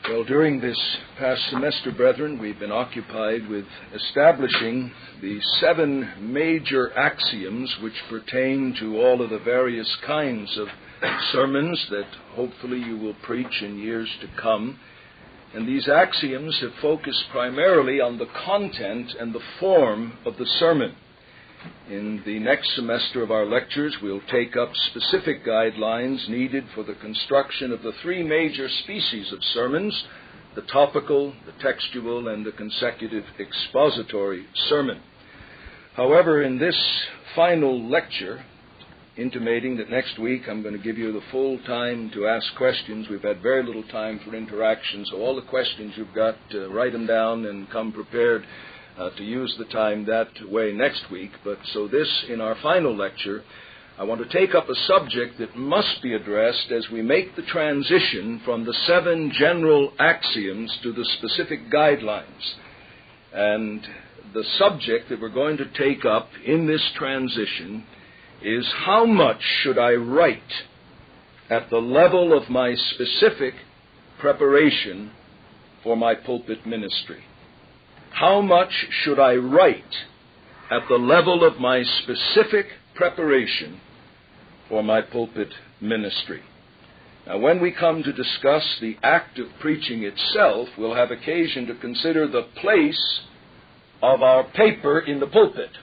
Well, during this past semester, brethren, we've been occupied with establishing the 7 major axioms which pertain to all of the various kinds of sermons that hopefully you will preach in years to come. And these axioms have focused primarily on the content and the form of the sermon. In the next semester of our lectures, we'll take up specific guidelines needed for the construction of the 3 major species of sermons: the topical, the textual, and the consecutive expository sermon. However, in this final lecture, intimating that next week I'm going to give you the full time to ask questions. We've had very little time for interaction, so all the questions you've got, write them down and come prepared to use the time that way next week. But so this, in our final lecture, I want to take up a subject that must be addressed as we make the transition from the 7 general axioms to the specific guidelines. And the subject that we're going to take up in this transition is: how much should I write at the level of my specific preparation for my pulpit ministry? How much should I write at the level of my specific preparation for my pulpit ministry? Now, when we come to discuss the act of preaching itself, we'll have occasion to consider the place of our paper in the pulpit.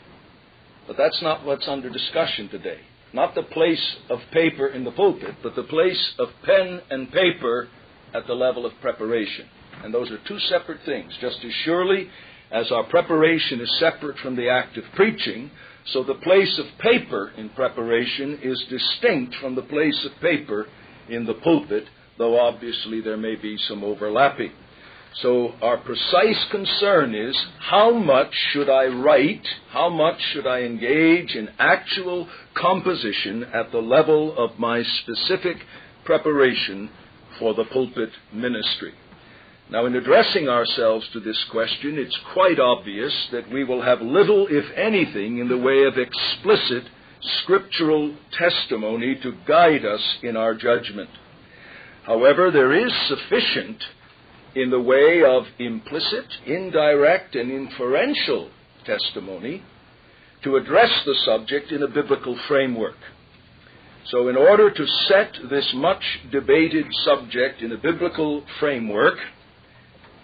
But that's not what's under discussion today. Not the place of paper in the pulpit, but the place of pen and paper at the level of preparation. And those are 2 separate things. Just as surely as our preparation is separate from the act of preaching, so the place of paper in preparation is distinct from the place of paper in the pulpit, though obviously there may be some overlapping. So our precise concern is: how much should I write, how much should I engage in actual composition at the level of my specific preparation for the pulpit ministry? Now, in addressing ourselves to this question, it's quite obvious that we will have little, if anything, in the way of explicit scriptural testimony to guide us in our judgment. However, there is sufficient in the way of implicit, indirect, and inferential testimony to address the subject in a biblical framework. So in order to set this much debated subject in a biblical framework,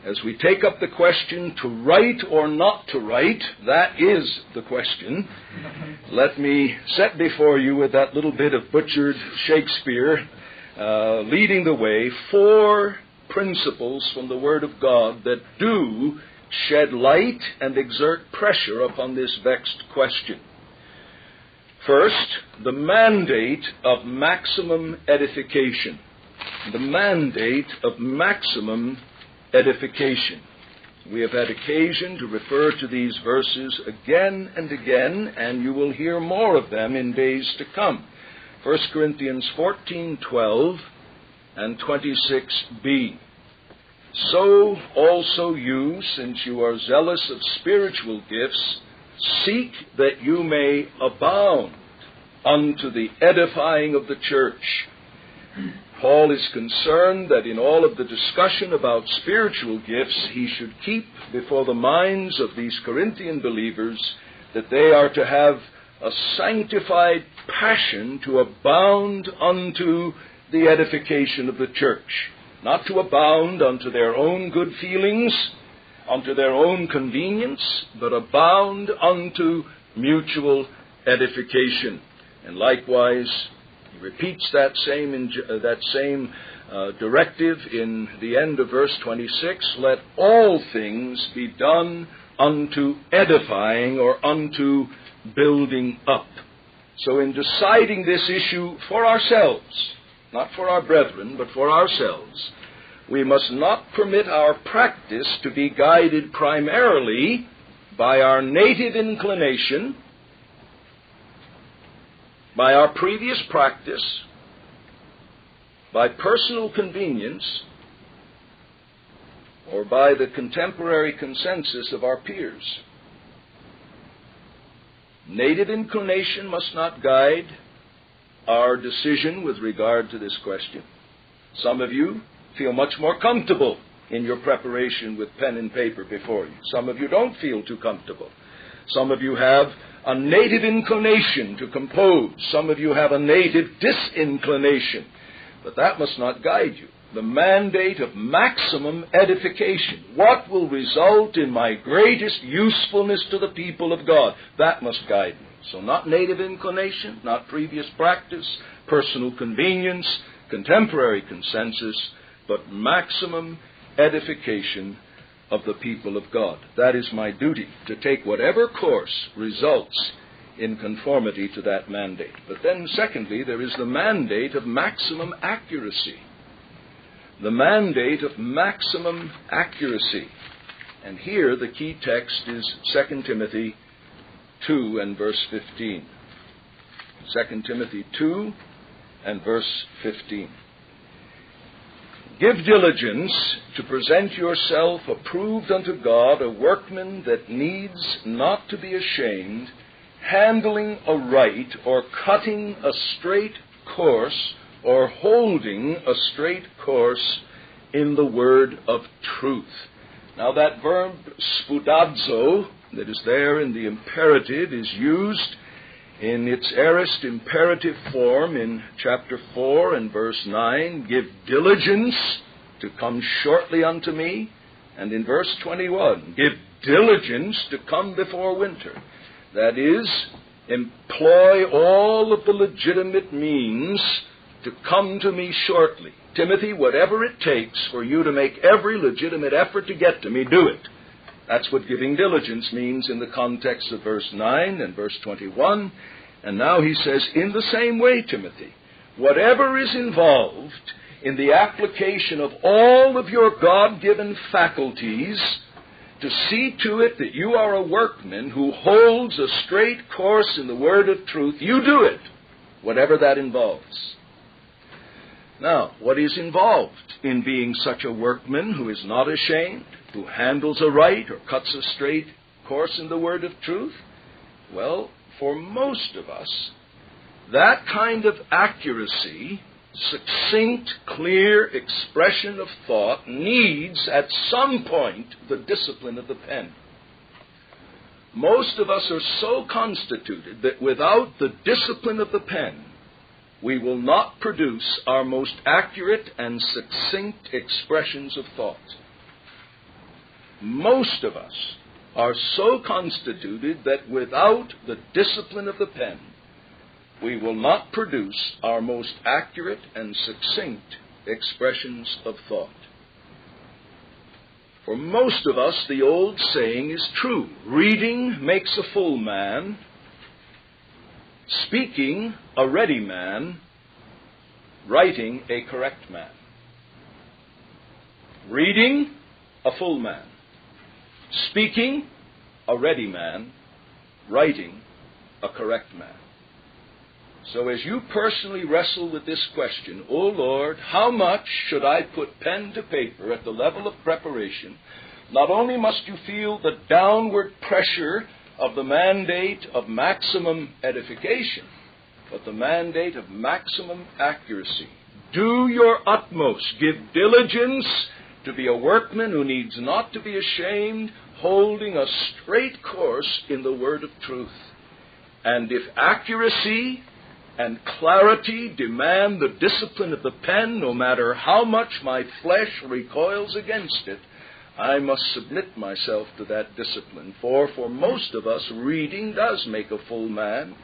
as we take up the question to write or not to write, that is the question, let me set before you with that little bit of butchered Shakespeare leading the way 4 principles from the Word of God that do shed light and exert pressure upon this vexed question. First, the mandate of maximum edification. The mandate of maximum edification. We have had occasion to refer to these verses again and again, and you will hear more of them in days to come. 1 Corinthians 14:12 and 26b. So also you, since you are zealous of spiritual gifts, seek that you may abound unto the edifying of the church. Paul is concerned that in all of the discussion about spiritual gifts, he should keep before the minds of these Corinthian believers that they are to have a sanctified passion to abound unto the edification of the church. Not to abound unto their own good feelings, unto their own convenience, but abound unto mutual edification. And likewise, he repeats that same directive in the end of verse 26, let all things be done unto edifying or unto building up. So in deciding this issue for ourselves, not for our brethren, but for ourselves, we must not permit our practice to be guided primarily by our native inclination, by our previous practice, by personal convenience, or by the contemporary consensus of our peers. Native inclination must not guide our decision with regard to this question. Some of you feel much more comfortable in your preparation with pen and paper before you. Some of you don't feel too comfortable. Some of you have a native inclination to compose. Some of you have a native disinclination. But that must not guide you. The mandate of maximum edification. What will result in my greatest usefulness to the people of God? That must guide me. So not native inclination, not previous practice, personal convenience, contemporary consensus, but maximum edification of the people of God. That is my duty, to take whatever course results in conformity to that mandate. But then, secondly, there is the mandate of maximum accuracy. The mandate of maximum accuracy. And here the key text is 2 Timothy 2 and verse 15. 2 Timothy 2 and verse 15. Give diligence to present yourself approved unto God, a workman that needs not to be ashamed, handling aright, or cutting a straight course, or holding a straight course in the word of truth. Now that verb spudazo that is there in the imperative is used in its aorist imperative form in chapter 4 and verse 9, give diligence to come shortly unto me. And in verse 21, give diligence to come before winter. That is, employ all of the legitimate means to come to me shortly. Timothy, whatever it takes for you to make every legitimate effort to get to me, do it. That's what giving diligence means in the context of verse 9 and verse 21. And now he says, in the same way, Timothy, whatever is involved in the application of all of your God-given faculties to see to it that you are a workman who holds a straight course in the word of truth, you do it, whatever that involves. Now, what is involved in being such a workman who is not ashamed, who handles aright or cuts a straight course in the word of truth? Well, for most of us, that kind of accuracy, succinct, clear expression of thought needs at some point the discipline of the pen. Most of us are so constituted that without the discipline of the pen, we will not produce our most accurate and succinct expressions of thought. Most of us are so constituted that without the discipline of the pen, we will not produce our most accurate and succinct expressions of thought. For most of us, the old saying is true. Reading makes a full man, speaking a ready man, writing a correct man. Reading, a full man. Speaking, a ready man. Writing, a correct man. So as you personally wrestle with this question, O Lord, how much should I put pen to paper at the level of preparation? Not only must you feel the downward pressure of the mandate of maximum edification, but the mandate of maximum accuracy. Do your utmost. Give diligence to be a workman who needs not to be ashamed, holding a straight course in the word of truth. And if accuracy and clarity demand the discipline of the pen, no matter how much my flesh recoils against it, I must submit myself to that discipline. For most of us, reading does make a full man,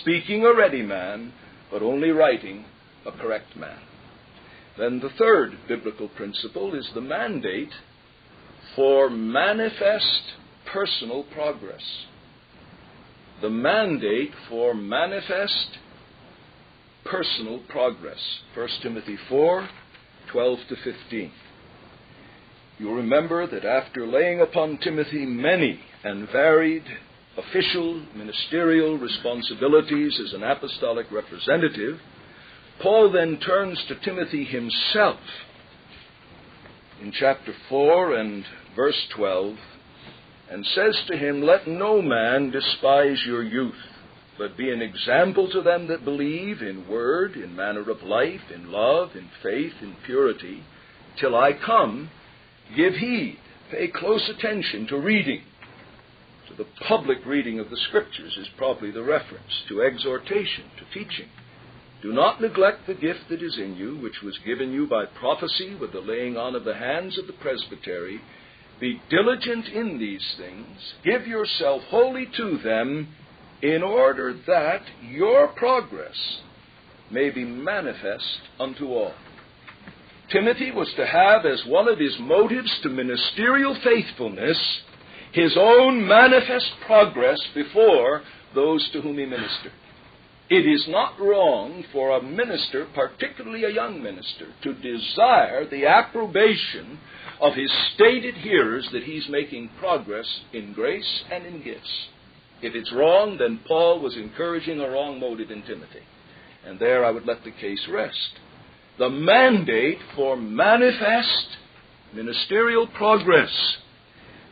speaking a ready man, but only writing a correct man. Then the third biblical principle is the mandate for manifest personal progress. The mandate for manifest personal progress. 1 Timothy 4, 12 to 15. You'll remember that after laying upon Timothy many and varied official, ministerial responsibilities as an apostolic representative, Paul then turns to Timothy himself in chapter 4 and verse 12 and says to him, let no man despise your youth, but be an example to them that believe in word, in manner of life, in love, in faith, in purity, till I come Give heed, pay close attention to reading. To the public reading of the Scriptures is probably the reference, to exhortation, to teaching. Do not neglect the gift that is in you, which was given you by prophecy with the laying on of the hands of the presbytery. Be diligent in these things. Give yourself wholly to them, in order that your progress may be manifest unto all. Timothy was to have as one of his motives to ministerial faithfulness his own manifest progress before those to whom he ministered. It is not wrong for a minister, particularly a young minister, to desire the approbation of his stated hearers that he's making progress in grace and in gifts. If it's wrong, then Paul was encouraging a wrong motive in Timothy. And there I would let the case rest. The mandate for manifest ministerial progress.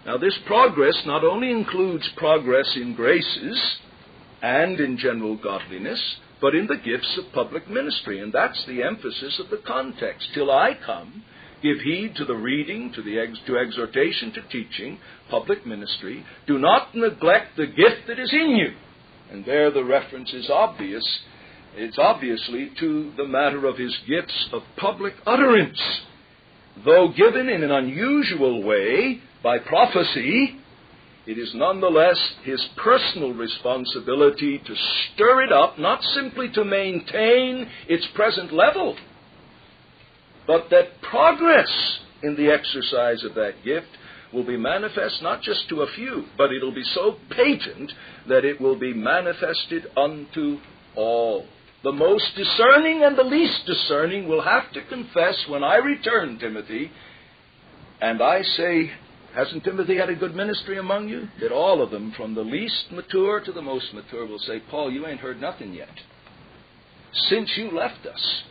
Now, this progress not only includes progress in graces and in general godliness, but in the gifts of public ministry. And that's the emphasis of the context. Till I come, give heed to the reading, to exhortation, to teaching, public ministry. Do not neglect the gift that is in you. And there the reference is obvious. It's obviously to the matter of his gifts of public utterance. Though given in an unusual way by prophecy, it is nonetheless his personal responsibility to stir it up, not simply to maintain its present level, but that progress in the exercise of that gift will be manifest not just to a few, but it'll be so patent that it will be manifested unto all. The most discerning and the least discerning will have to confess when I return, Timothy, and I say, hasn't Timothy had a good ministry among you? That all of them, from the least mature to the most mature, will say, Paul, you ain't heard nothing yet. Since you left us,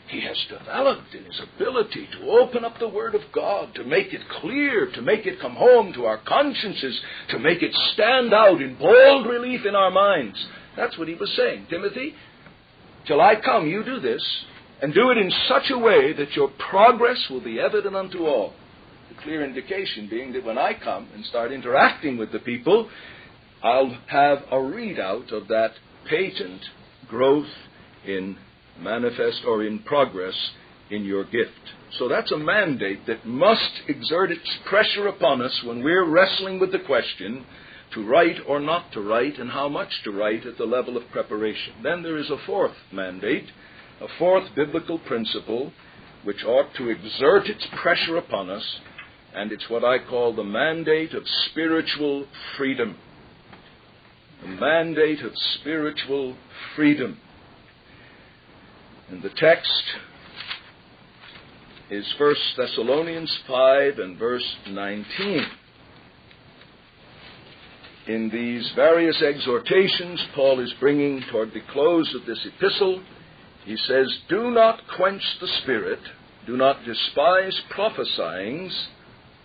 he has developed in his ability to open up the Word of God, to make it clear, to make it come home to our consciences, to make it stand out in bold relief in our minds. That's what he was saying. Timothy, till I come, you do this, and do it in such a way that your progress will be evident unto all. The clear indication being that when I come and start interacting with the people, I'll have a readout of that patent growth in manifest or in progress in your gift. So that's a mandate that must exert its pressure upon us when we're wrestling with the question to write or not to write, and how much to write at the level of preparation. Then there is a fourth mandate, a fourth biblical principle, which ought to exert its pressure upon us, and it's what I call the mandate of spiritual freedom. The mandate of spiritual freedom. And the text is 1 Thessalonians 5 and verse 19. In these various exhortations Paul is bringing toward the close of this epistle, he says, do not quench the spirit, do not despise prophesyings,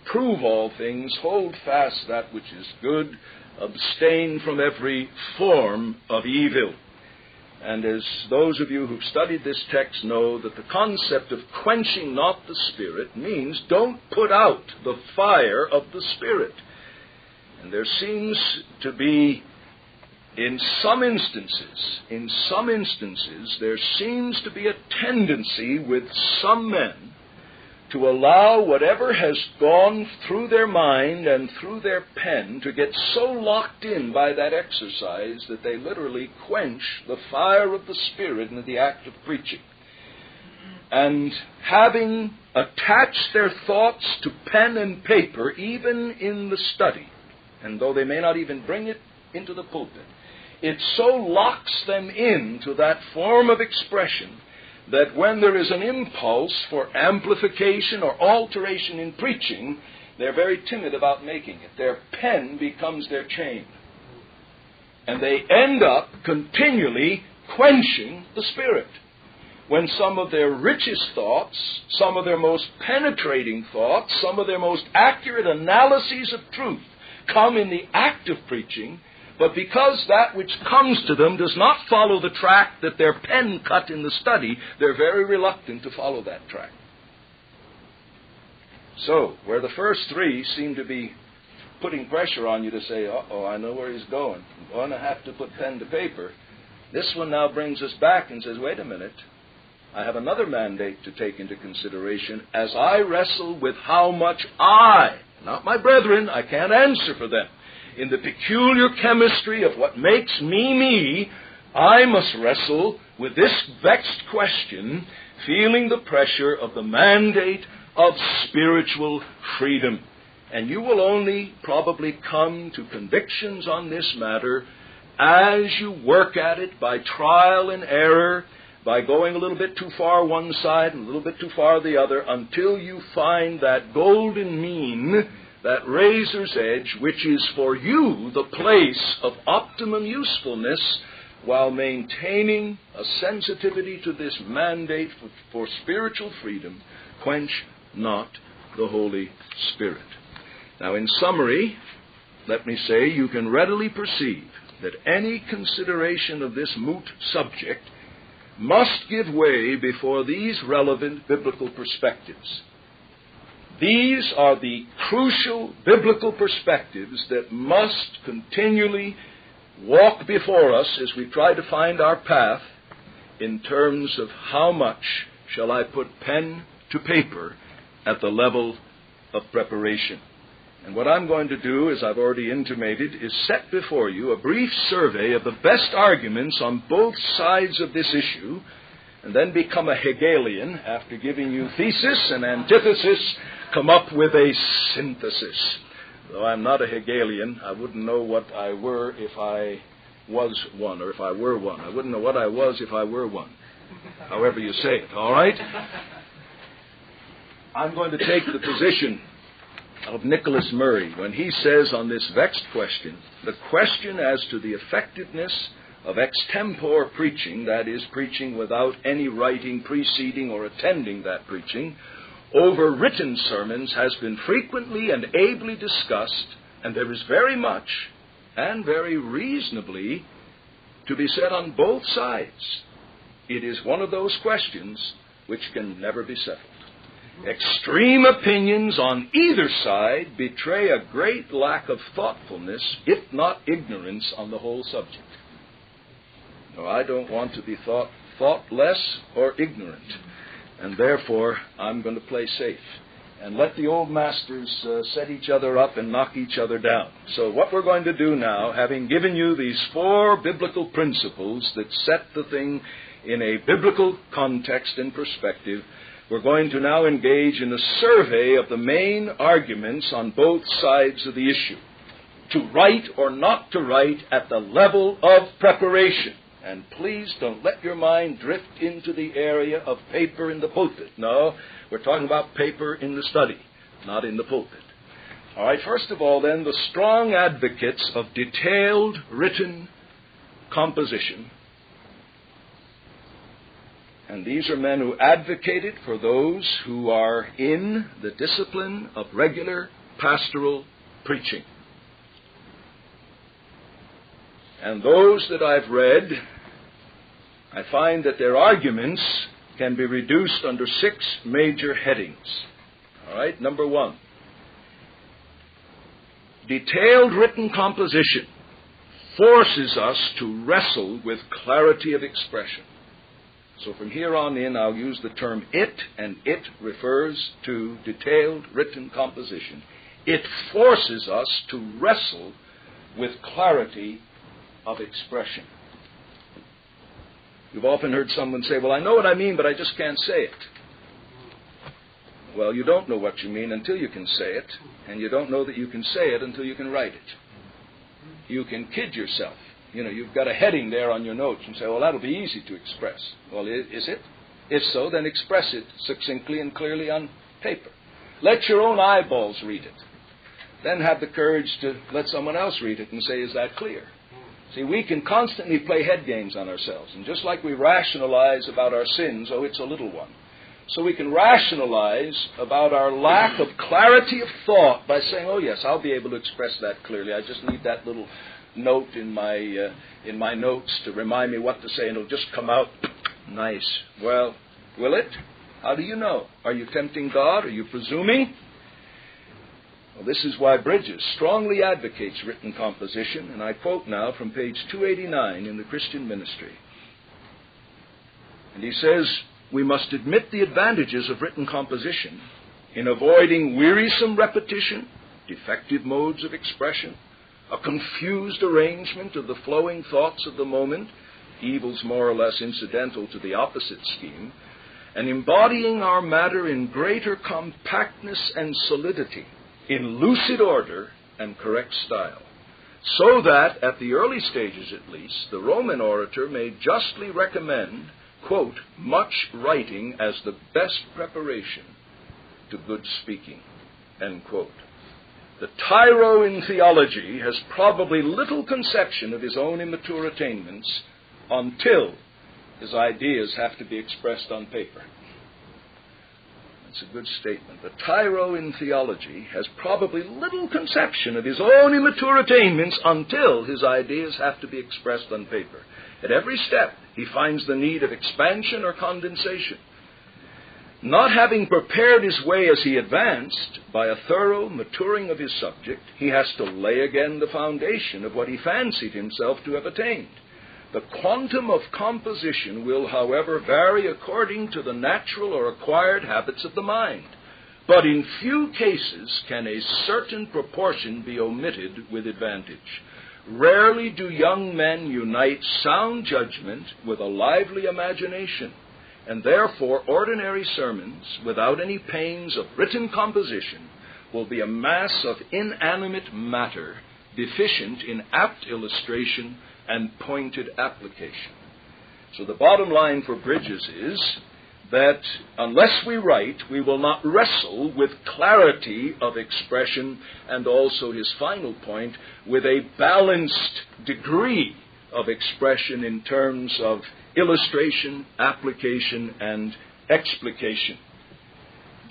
prove all things, hold fast that which is good, abstain from every form of evil. And as those of you who've studied this text know, that the concept of quenching not the Spirit means don't put out the fire of the Spirit. And there seems to be, in some instances, there seems to be a tendency with some men to allow whatever has gone through their mind and through their pen to get so locked in by that exercise that they literally quench the fire of the Spirit in the act of preaching. And having attached their thoughts to pen and paper, even in the study, and though they may not even bring it into the pulpit, it so locks them into that form of expression that when there is an impulse for amplification or alteration in preaching, they're very timid about making it. Their pen becomes their chain. And they end up continually quenching the Spirit. When some of their richest thoughts, some of their most penetrating thoughts, some of their most accurate analyses of truth come in the act of preaching, but because that which comes to them does not follow the track that their pen cut in the study, they're very reluctant to follow that track. So, where the first three seem to be putting pressure on you to say, uh-oh, I know where he's going. I'm going to have to put pen to paper. This one now brings us back and says, wait a minute. I have another mandate to take into consideration as I wrestle with how much I, not my brethren, I can't answer for them. In the peculiar chemistry of what makes me, I must wrestle with this vexed question, feeling the pressure of the mandate of spiritual freedom. And you will only probably come to convictions on this matter as you work at it by trial and error, by going a little bit too far one side and a little bit too far the other, until you find that golden mean, that razor's edge, which is for you the place of optimum usefulness, while maintaining a sensitivity to this mandate for spiritual freedom. Quench not the Holy Spirit. Now, in summary, let me say you can readily perceive that any consideration of this moot subject must give way before these relevant biblical perspectives. These are the crucial biblical perspectives that must continually walk before us as we try to find our path in terms of how much shall I put pen to paper at the level of preparation. And what I'm going to do, as I've already intimated, is set before you a brief survey of the best arguments on both sides of this issue, and then become a Hegelian, after giving you thesis and antithesis, come up with a synthesis. Though I'm not a Hegelian, I wouldn't know what I were if I was one, or if I were one. I wouldn't know what I was if I were one. However you say it, all right? I'm going to take the position of Nicholas Murray when he says on this vexed question, the question as to the effectiveness of extempore preaching, that is, preaching without any writing preceding or attending that preaching, over written sermons has been frequently and ably discussed, and there is very much and very reasonably to be said on both sides. It is one of those questions which can never be settled. Extreme opinions on either side betray a great lack of thoughtfulness, if not ignorance, on the whole subject. No, I don't want to be thoughtless or ignorant, and therefore I'm going to play safe and let the old masters set each other up and knock each other down. So what we're going to do now, having given you these 4 biblical principles that set the thing in a biblical context and perspective, we're going to now engage in a survey of the main arguments on both sides of the issue. To write or not to write at the level of preparation. And please don't let your mind drift into the area of paper in the pulpit. No, we're talking about paper in the study, not in the pulpit. All right, first of all, then, the strong advocates of detailed written composition. And these are men who advocated for those who are in the discipline of regular pastoral preaching. And those that I've read, I find that their arguments can be reduced under 6 major headings. All right, number 1. Detailed written composition forces us to wrestle with clarity of expression. So from here on in, I'll use the term it, and it refers to detailed written composition. It forces us to wrestle with clarity of expression. You've often heard someone say, well, I know what I mean, but I just can't say it. Well, you don't know what you mean until you can say it, and you don't know that you can say it until you can write it. You can kid yourself. You know, you've got a heading there on your notes and say, well, that'll be easy to express. Well, is it? If so, then express it succinctly and clearly on paper. Let your own eyeballs read it. Then have the courage to let someone else read it and say, is that clear? See, we can constantly play head games on ourselves. And just like we rationalize about our sins, oh, it's a little one. So we can rationalize about our lack of clarity of thought by saying, oh, yes, I'll be able to express that clearly. I just need that little note in my notes to remind me what to say, and it'll just come out nice. Well, will it? How do you know? Are you tempting God? Are you presuming? Well, this is why Bridges strongly advocates written composition, and I quote now from page 289 in the Christian Ministry. And he says, we must admit the advantages of written composition in avoiding wearisome repetition, defective modes of expression, a confused arrangement of the flowing thoughts of the moment, evils more or less incidental to the opposite scheme, and embodying our matter in greater compactness and solidity, in lucid order and correct style, so that, at the early stages at least, the Roman orator may justly recommend, quote, much writing as the best preparation to good speaking, end quote. The tyro in theology has probably little conception of his own immature attainments until his ideas have to be expressed on paper. That's a good statement. The tyro in theology has probably little conception of his own immature attainments until his ideas have to be expressed on paper. At every step, he finds the need of expansion or condensation. Not having prepared his way as he advanced, by a thorough maturing of his subject, he has to lay again the foundation of what he fancied himself to have attained. The quantum of composition will, however, vary according to the natural or acquired habits of the mind. But in few cases can a certain proportion be omitted with advantage. Rarely do young men unite sound judgment with a lively imagination, and therefore ordinary sermons, without any pains of written composition, will be a mass of inanimate matter, deficient in apt illustration and pointed application. So the bottom line for Bridges is that unless we write, we will not wrestle with clarity of expression, and also his final point, with a balanced degree of expression in terms of illustration, application, and explication.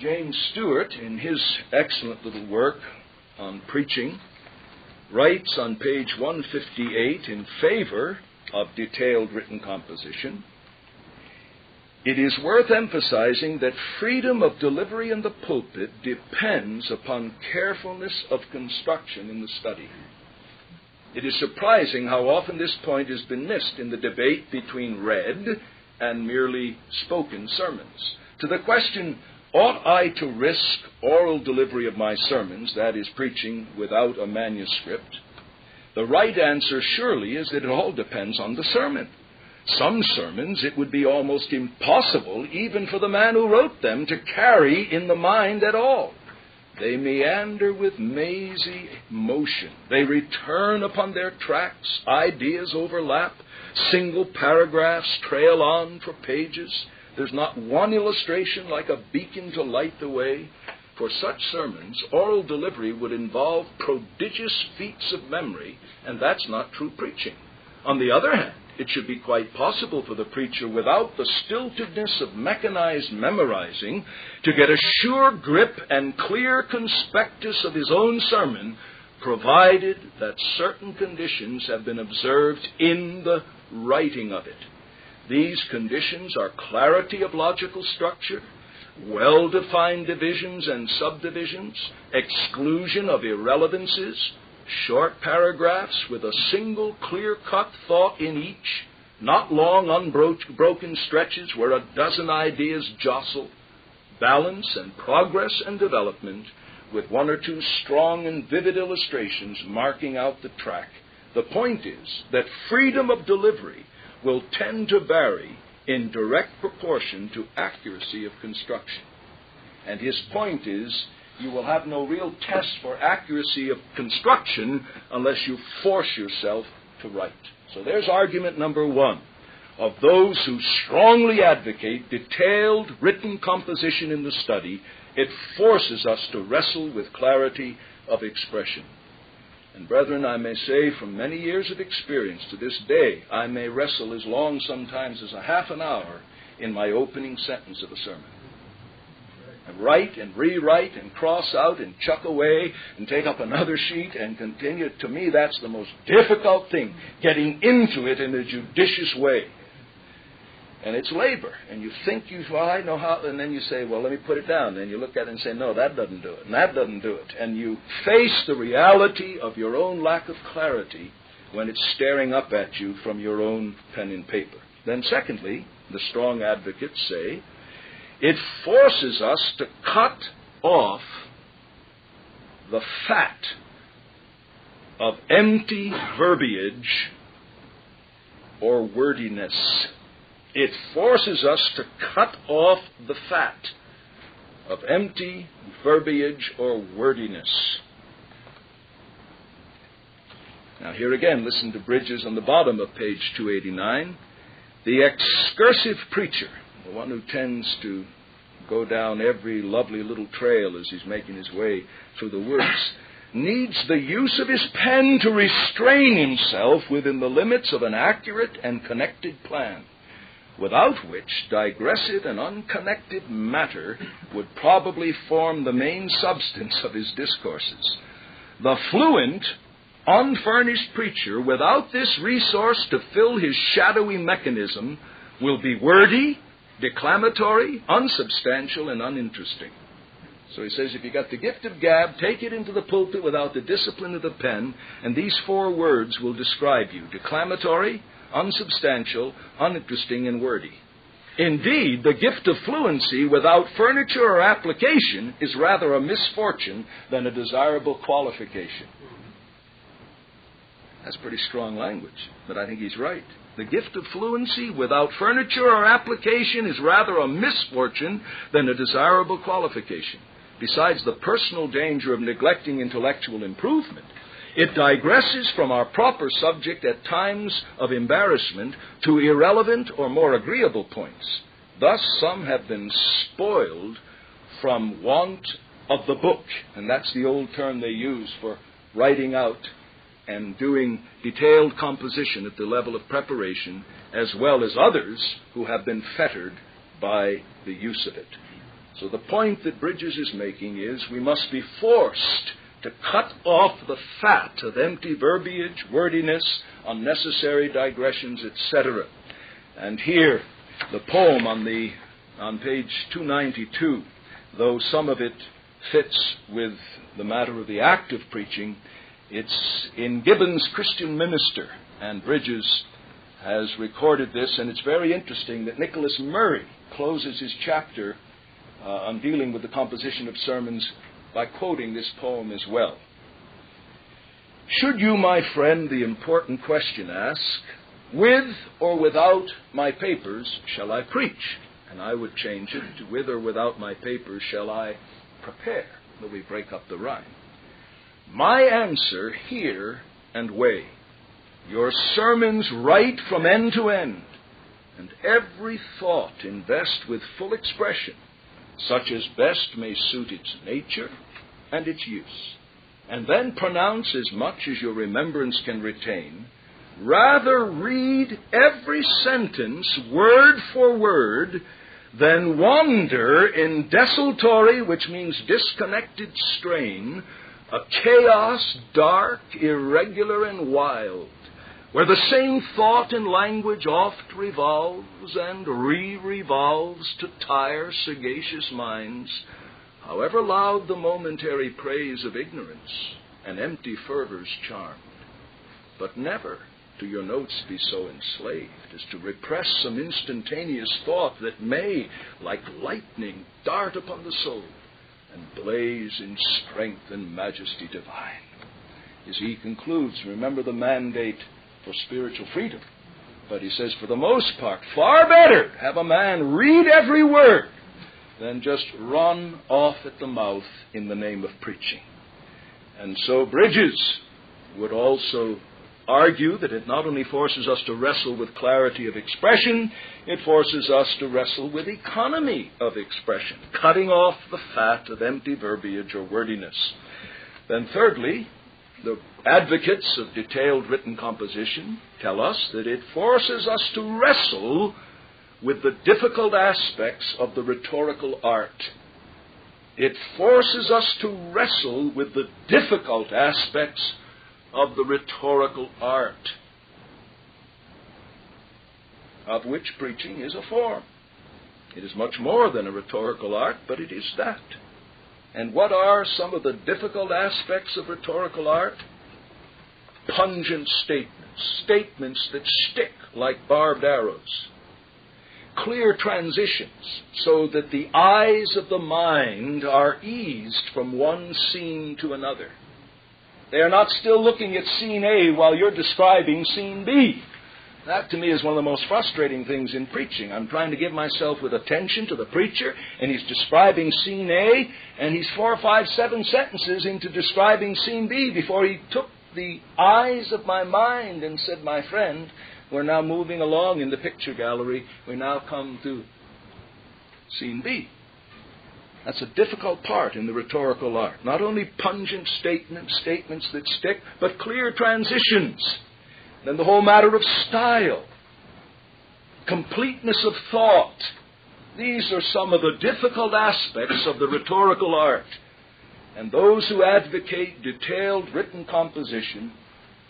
James Stewart, in his excellent little work on preaching, writes on page 158 in favor of detailed written composition, it is worth emphasizing that freedom of delivery in the pulpit depends upon carefulness of construction in the study. It is surprising how often this point has been missed in the debate between read and merely spoken sermons. To the question, ought I to risk oral delivery of my sermons, that is, preaching without a manuscript? The right answer surely is that it all depends on the sermon. Some sermons it would be almost impossible, even for the man who wrote them, to carry in the mind at all. They meander with mazy motion. They return upon their tracks. Ideas overlap. Single paragraphs trail on for pages. There's not one illustration like a beacon to light the way. For such sermons, oral delivery would involve prodigious feats of memory, and that's not true preaching. On the other hand, it should be quite possible for the preacher, without the stiltedness of mechanized memorizing, to get a sure grip and clear conspectus of his own sermon, provided that certain conditions have been observed in the writing of it. These conditions are clarity of logical structure, well-defined divisions and subdivisions, exclusion of irrelevances, short paragraphs with a single clear-cut thought in each, not long unbroken stretches where a dozen ideas jostle, balance and progress and development, with one or two strong and vivid illustrations marking out the track. The point is that freedom of delivery will tend to vary in direct proportion to accuracy of construction. And his point is, you will have no real test for accuracy of construction unless you force yourself to write. So there's argument number one of those who strongly advocate detailed written composition in the study. It forces us to wrestle with clarity of expression. And brethren, I may say from many years of experience to this day, I may wrestle as long sometimes as a half an hour in my opening sentence of a sermon. And write and rewrite and cross out and chuck away and take up another sheet and continue. To me, that's the most difficult thing, getting into it in a judicious way. And it's labor. And you think well, I know how, and then you say, well, let me put it down. Then you look at it and say, no, that doesn't do it, and that doesn't do it. And you face the reality of your own lack of clarity when it's staring up at you from your own pen and paper. Then secondly, the strong advocates say, it forces us to cut off the fat of empty verbiage or wordiness. It forces us to cut off the fat of empty verbiage or wordiness. Now here again, listen to Bridges on the bottom of page 289. The excursive preacher, the one who tends to go down every lovely little trail as he's making his way through the woods, needs the use of his pen to restrain himself within the limits of an accurate and connected plan, without which digressive and unconnected matter would probably form the main substance of his discourses. The fluent, unfurnished preacher, without this resource to fill his shadowy mechanism, will be wordy, declamatory, unsubstantial, and uninteresting. So he says, if you got the gift of gab, take it into the pulpit without the discipline of the pen, and these 4 words will describe you: declamatory, unsubstantial, uninteresting, and wordy. Indeed, the gift of fluency without furniture or application is rather a misfortune than a desirable qualification. That's pretty strong language, but I think he's right. The gift of fluency without furniture or application is rather a misfortune than a desirable qualification. Besides the personal danger of neglecting intellectual improvement, it digresses from our proper subject at times of embarrassment to irrelevant or more agreeable points. Thus, some have been spoiled from want of the book, and that's the old term they use for writing out and doing detailed composition at the level of preparation, as well as others who have been fettered by the use of it. So the point that Bridges is making is we must be forced to cut off the fat of empty verbiage, wordiness, unnecessary digressions, etc. And here, the poem on page 292, though some of it fits with the matter of the act of preaching, it's in Gibbon's Christian Minister, and Bridges has recorded this, and it's very interesting that Nicholas Murray closes his chapter on dealing with the composition of sermons by quoting this poem as well. Should you, my friend, the important question ask, with or without my papers shall I preach? And I would change it to with or without my papers shall I prepare, though we break up the rhyme. My answer, hear and weigh. Your sermons write from end to end, and every thought invest with full expression, such as best may suit its nature and its use, and then pronounce as much as your remembrance can retain. Rather read every sentence word for word than wander in desultory, which means disconnected strain, a chaos dark, irregular, and wild, where the same thought and language oft revolves and re-revolves to tire sagacious minds, however loud the momentary praise of ignorance and empty fervors charmed. But never do your notes be so enslaved as to repress some instantaneous thought that may, like lightning, dart upon the soul and blaze in strength and majesty divine. As he concludes, remember the mandate for spiritual freedom. But he says, for the most part, far better have a man read every word than just run off at the mouth in the name of preaching. And so Bridges would also argue that it not only forces us to wrestle with clarity of expression, it forces us to wrestle with economy of expression, cutting off the fat of empty verbiage or wordiness. Then thirdly, the advocates of detailed written composition tell us that it forces us to wrestle with the difficult aspects of the rhetorical art. It forces us to wrestle with the difficult aspects of the rhetorical art. of which preaching is a form. It is much more than a rhetorical art, but it is that. And what are some of the difficult aspects of rhetorical art? Pungent statements, statements that stick like barbed arrows. Clear transitions, so that the eyes of the mind are eased from one scene to another. They are not still looking at scene A while you're describing scene B. That, to me, is one of the most frustrating things in preaching. I'm trying to give myself with attention to the preacher, and he's describing scene A, and he's 4, 5, 7 sentences into describing scene B before he took the eyes of my mind and said, my friend, we're now moving along in the picture gallery. We now come to scene B. That's a difficult part in the rhetorical art. Not only pungent statements that stick, but clear transitions. Then the whole matter of style, completeness of thought. These are some of the difficult aspects of the rhetorical art. And those who advocate detailed written composition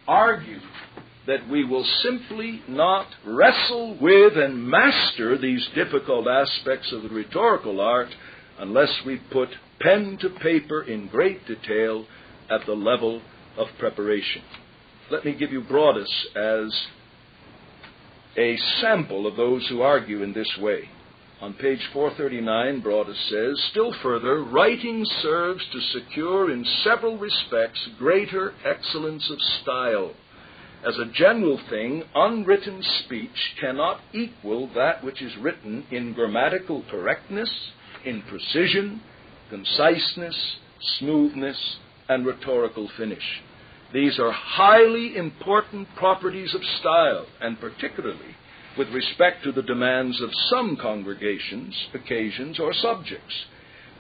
argue that we will simply not wrestle with and master these difficult aspects of the rhetorical art unless we put pen to paper in great detail at the level of preparation. Let me give you Broadus as a sample of those who argue in this way. On page 439, Broadus says, still further, writing serves to secure in several respects greater excellence of style. As a general thing, unwritten speech cannot equal that which is written in grammatical correctness, in precision, conciseness, smoothness, and rhetorical finish. These are highly important properties of style, and particularly with respect to the demands of some congregations, occasions, or subjects.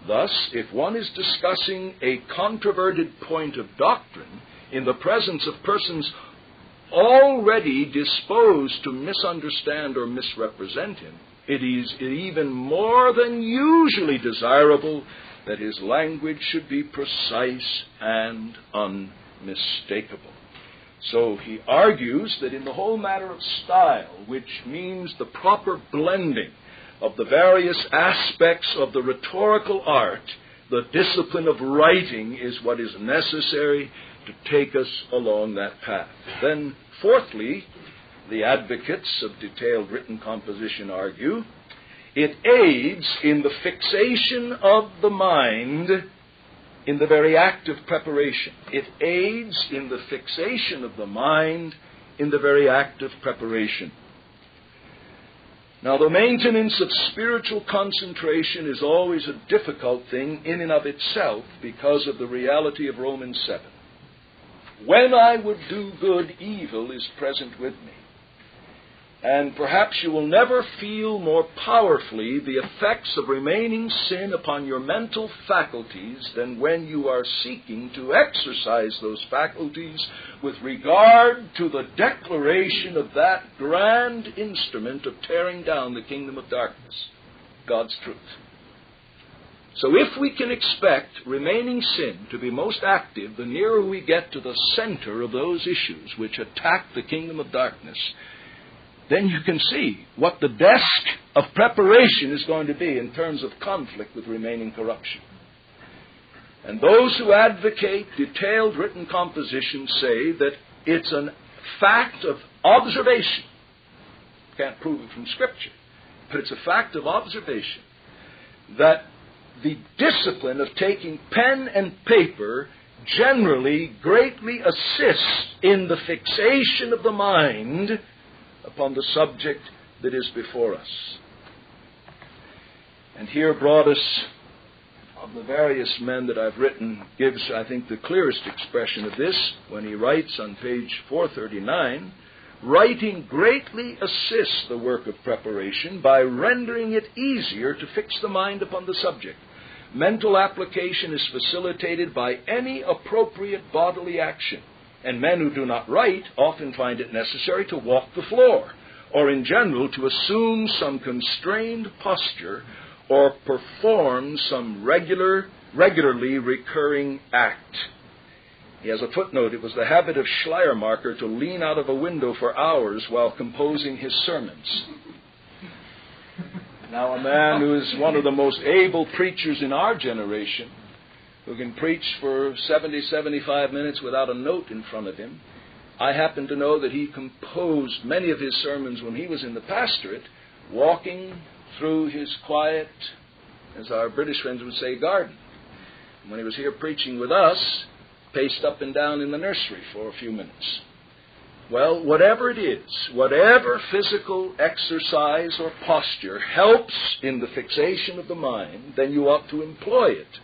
Thus, if one is discussing a controverted point of doctrine in the presence of persons already disposed to misunderstand or misrepresent him, it is even more than usually desirable that his language should be precise and unmistakable. So he argues that in the whole matter of style, which means the proper blending of the various aspects of the rhetorical art, the discipline of writing is what is necessary to take us along that path. Then, fourthly, the advocates of detailed written composition argue, it aids in the fixation of the mind in the very act of preparation. It aids in the fixation of the mind in the very act of preparation. Now, the maintenance of spiritual concentration is always a difficult thing in and of itself because of the reality of Romans 7. When I would do good, evil is present with me. And perhaps you will never feel more powerfully the effects of remaining sin upon your mental faculties than when you are seeking to exercise those faculties with regard to the declaration of that grand instrument of tearing down the kingdom of darkness, God's truth. So if we can expect remaining sin to be most active the nearer we get to the center of those issues which attack the kingdom of darkness, then you can see what the desk of preparation is going to be in terms of conflict with remaining corruption. And those who advocate detailed written composition say that it's a fact of observation. Can't prove it from Scripture, but it's a fact of observation that the discipline of taking pen and paper generally greatly assists in the fixation of the mind upon the subject that is before us. And here Broadus, of the various men that I've written, gives, I think, the clearest expression of this when he writes on page 439, writing greatly assists the work of preparation by rendering it easier to fix the mind upon the subject. Mental application is facilitated by any appropriate bodily action. And men who do not write often find it necessary to walk the floor, or in general to assume some constrained posture, or perform some regularly recurring act. He has a footnote. It was the habit of Schleiermacher to lean out of a window for hours while composing his sermons. Now, a man who is one of the most able preachers in our generation, who can preach for 70, 75 minutes without a note in front of him, I happen to know that he composed many of his sermons when he was in the pastorate, walking through his quiet, as our British friends would say, garden. And when he was here preaching with us, paced up and down in the nursery for a few minutes. Well, whatever it is, whatever physical exercise or posture helps in the fixation of the mind, then you ought to employ it.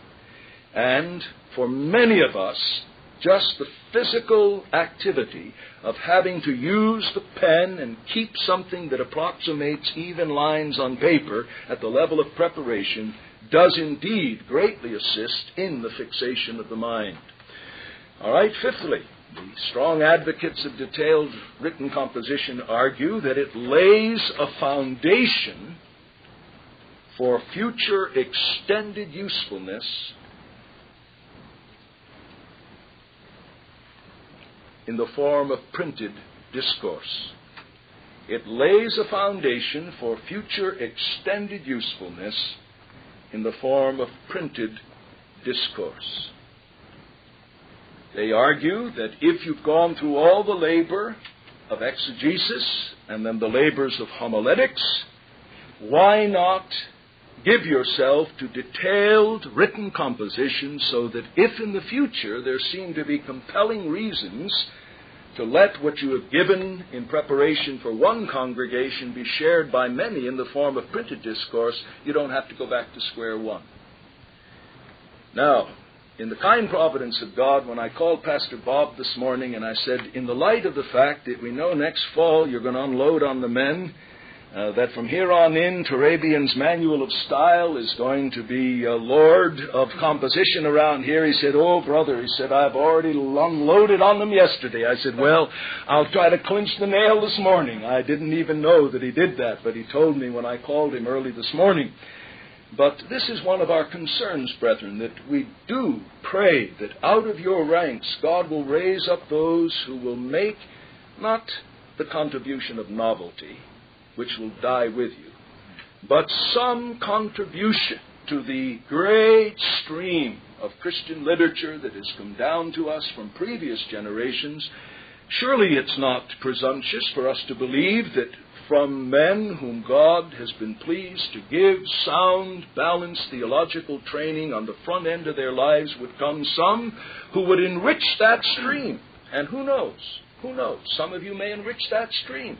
And for many of us, just the physical activity of having to use the pen and keep something that approximates even lines on paper at the level of preparation does indeed greatly assist in the fixation of the mind. All right, fifthly, the strong advocates of detailed written composition argue that it lays a foundation for future extended usefulness in the form of printed discourse. It lays a foundation for future extended usefulness in the form of printed discourse. They argue that if you've gone through all the labor of exegesis and then the labors of homiletics, why not give yourself to detailed written composition so that if in the future there seem to be compelling reasons to let what you have given in preparation for one congregation be shared by many in the form of printed discourse, you don't have to go back to square one. Now, in the kind providence of God, when I called Pastor Bob this morning and I said, in the light of the fact that we know next fall you're going to unload on the men, that from here on in, Turabian's Manual of Style is going to be Lord of composition around here. He said, oh, brother, he said, I've already unloaded on them yesterday. I said, well, I'll try to clinch the nail this morning. I didn't even know that he did that, but he told me when I called him early this morning. But this is one of our concerns, brethren, that we do pray that out of your ranks God will raise up those who will make not the contribution of novelty, which will die with you, but some contribution to the great stream of Christian literature that has come down to us from previous generations. Surely it's not presumptuous for us to believe that from men whom God has been pleased to give sound, balanced theological training on the front end of their lives would come some who would enrich that stream. And who knows? Who knows? Some of you may enrich that stream.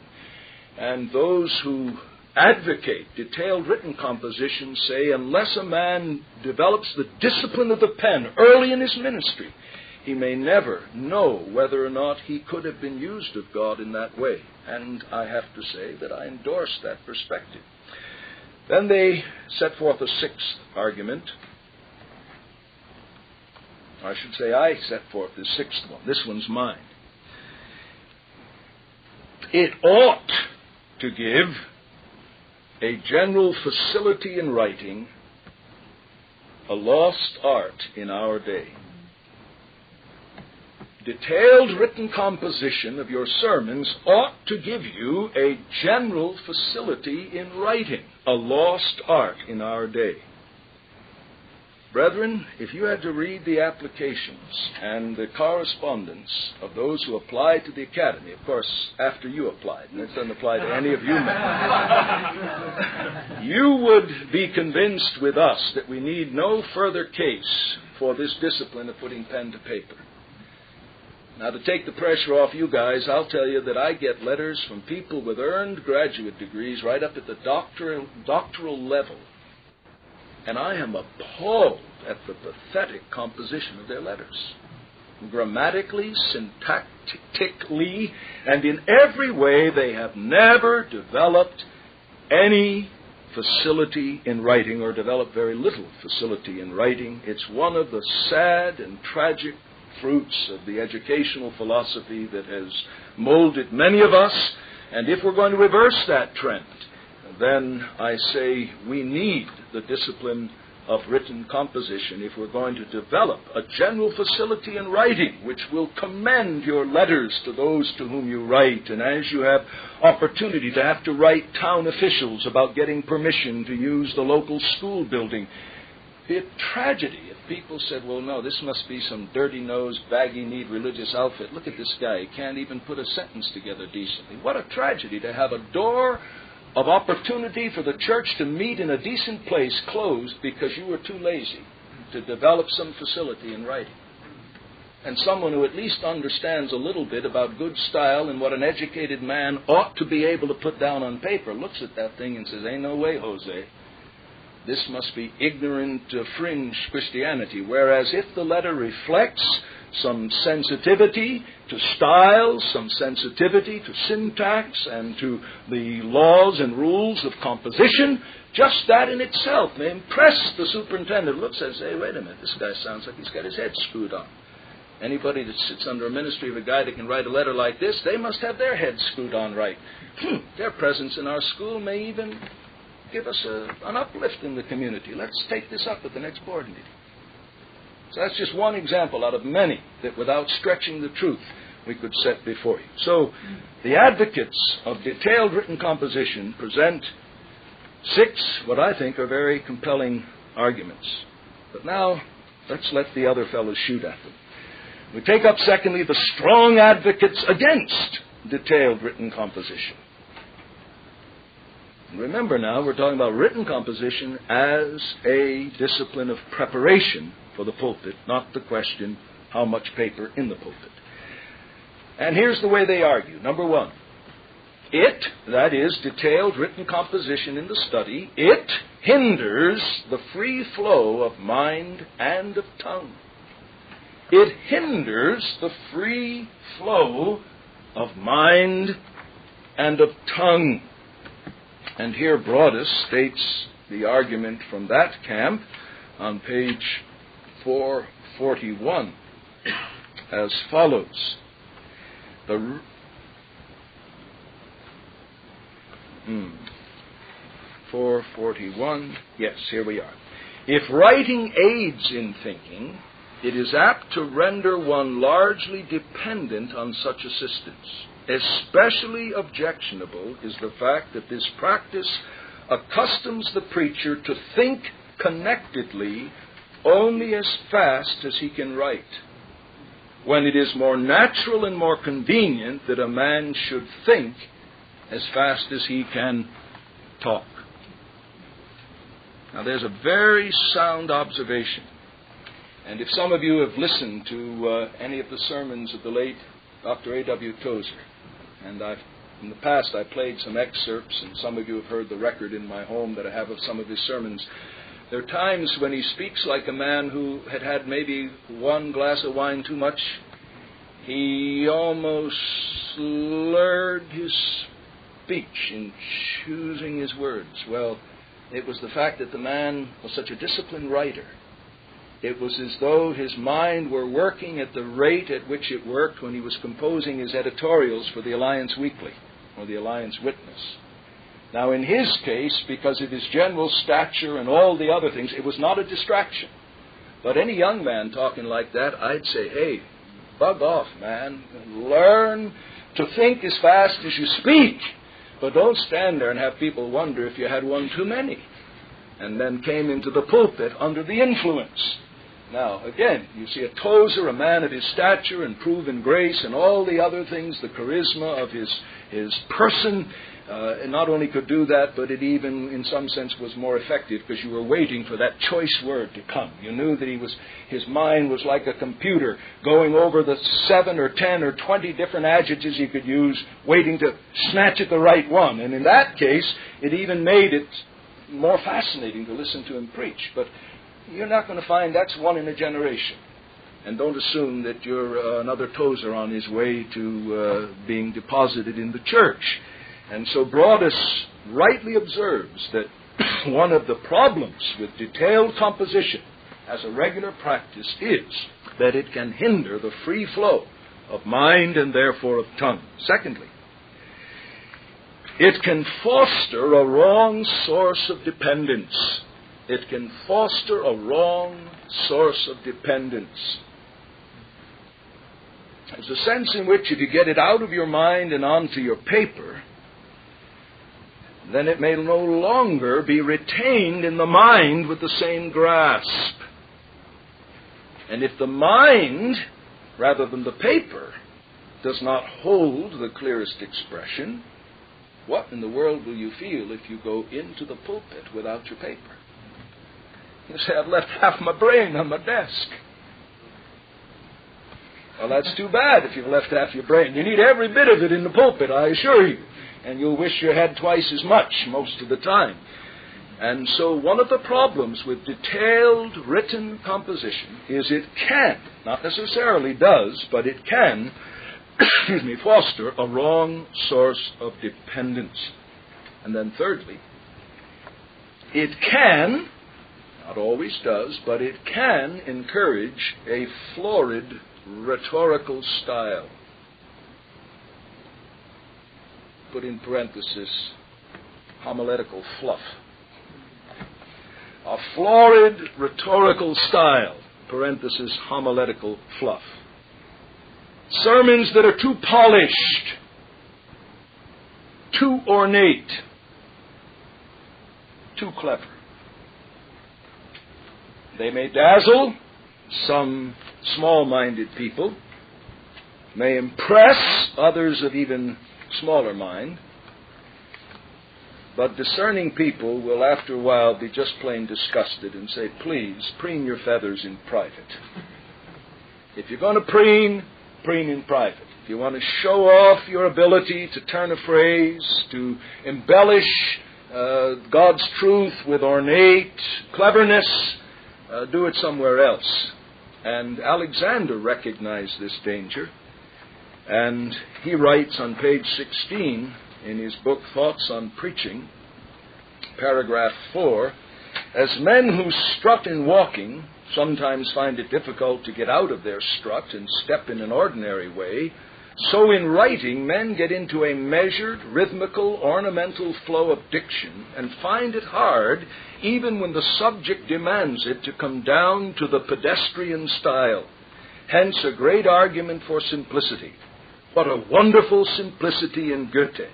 And those who advocate detailed written compositions say unless a man develops the discipline of the pen early in his ministry, he may never know whether or not he could have been used of God in that way. And I have to say that I endorse that perspective. Then they set forth a sixth argument. I should say I set forth the sixth one. This one's mine. It ought to give a general facility in writing, a lost art in our day. Detailed written composition of your sermons ought to give you a general facility in writing, a lost art in our day. Brethren, if you had to read the applications and the correspondence of those who applied to the academy, of course, after you applied, and it doesn't apply to any of you men, you would be convinced with us that we need no further case for this discipline of putting pen to paper. Now, to take the pressure off you guys, I'll tell you that I get letters from people with earned graduate degrees right up at the doctoral level. And I am appalled at the pathetic composition of their letters. Grammatically, syntactically, and in every way, they have never developed any facility in writing, or developed very little facility in writing. It's one of the sad and tragic fruits of the educational philosophy that has molded many of us. And if we're going to reverse that trend, then I say we need the discipline of written composition if we're going to develop a general facility in writing which will commend your letters to those to whom you write, and as you have opportunity to have to write town officials about getting permission to use the local school building. It'd be a tragedy if people said, well, no, this must be some dirty-nosed, baggy-kneed religious outfit. Look at this guy. He can't even put a sentence together decently. What a tragedy to have a door of opportunity for the church to meet in a decent place closed because you were too lazy to develop some facility in writing. And someone who at least understands a little bit about good style and what an educated man ought to be able to put down on paper looks at that thing and says, ain't no way, Jose. This must be ignorant, fringe Christianity. Whereas if the letter reflects some sensitivity to style, some sensitivity to syntax and to the laws and rules of composition, just that in itself may impress the superintendent. Looks and says, hey, wait a minute, this guy sounds like he's got his head screwed on. Anybody that sits under a ministry of a guy that can write a letter like this, they must have their heads screwed on right. Their presence in our school may even give us an uplift in the community. Let's take this up at the next board meeting. So that's just one example out of many that without stretching the truth we could set before you. So the advocates of detailed written composition present 6 what I think are very compelling arguments. But now let's let the other fellows shoot at them. We take up secondly the strong advocates against detailed written composition. Remember now, we're talking about written composition as a discipline of preparation for the pulpit, not the question, how much paper in the pulpit. And here's the way they argue. Number 1, it, that is, detailed written composition in the study, it hinders the free flow of mind and of tongue. It hinders the free flow of mind and of tongue. And here Broadus states the argument from that camp on page 441 as follows. 441, yes, here we are. If writing aids in thinking, it is apt to render one largely dependent on such assistance. Especially objectionable is the fact that this practice accustoms the preacher to think connectedly only as fast as he can write, when it is more natural and more convenient that a man should think as fast as he can talk. Now there's a very sound observation. And if some of you have listened to any of the sermons of the late Dr. A.W. Tozer, and in the past I played some excerpts, and some of you have heard the record in my home that I have of some of his sermons. There are times when he speaks like a man who had had maybe one glass of wine too much. He almost slurred his speech in choosing his words. Well, it was the fact that the man was such a disciplined writer. It was as though his mind were working at the rate at which it worked when he was composing his editorials for the Alliance Weekly or the Alliance Witness. Now, in his case, because of his general stature and all the other things, it was not a distraction. But any young man talking like that, I'd say, hey, bug off, man. Learn to think as fast as you speak. But don't stand there and have people wonder if you had one too many and then came into the pulpit under the influence. Now, again, you see a Tozer, a man of his stature and proven grace and all the other things, the charisma of his person, not only could do that, but it even, in some sense, was more effective because you were waiting for that choice word to come. You knew that his mind was like a computer going over the 7 or 10 or 20 different adjectives he could use, waiting to snatch at the right one. And in that case, it even made it more fascinating to listen to him preach. But you're not going to find that's one in a generation. And don't assume that you're another Tozer on his way to being deposited in the church. And so Broadus rightly observes that one of the problems with detailed composition as a regular practice is that it can hinder the free flow of mind and therefore of tongue. Secondly, it can foster a wrong source of dependence. It can foster a wrong source of dependence. There's a sense in which if you get it out of your mind and onto your paper, then it may no longer be retained in the mind with the same grasp. And if the mind, rather than the paper, does not hold the clearest expression, what in the world will you feel if you go into the pulpit without your paper? You say, I've left half my brain on my desk. Well, that's too bad if you've left half your brain. You need every bit of it in the pulpit, I assure you. And you'll wish you had twice as much most of the time. And so one of the problems with detailed written composition is it can, not necessarily does, but it can, foster a wrong source of dependence. And then thirdly, it can, not always does, but it can encourage a florid rhetorical style. Put in parenthesis, homiletical fluff. A florid rhetorical style, parenthesis, homiletical fluff. Sermons that are too polished, too ornate, too clever. They may dazzle some small-minded people, may impress others of even smaller mind, but discerning people will after a while be just plain disgusted and say, please, preen your feathers in private. If you're going to preen in private. If you want to show off your ability to turn a phrase, to embellish God's truth with ornate cleverness, do it somewhere else. And Alexander recognized this danger, and he writes on page 16 in his book Thoughts on Preaching, paragraph 4, as men who strut in walking sometimes find it difficult to get out of their strut and step in an ordinary way, so in writing men get into a measured, rhythmical, ornamental flow of diction and find it hard, even when the subject demands it, to come down to the pedestrian style. Hence a great argument for simplicity. What a wonderful simplicity in Goethe.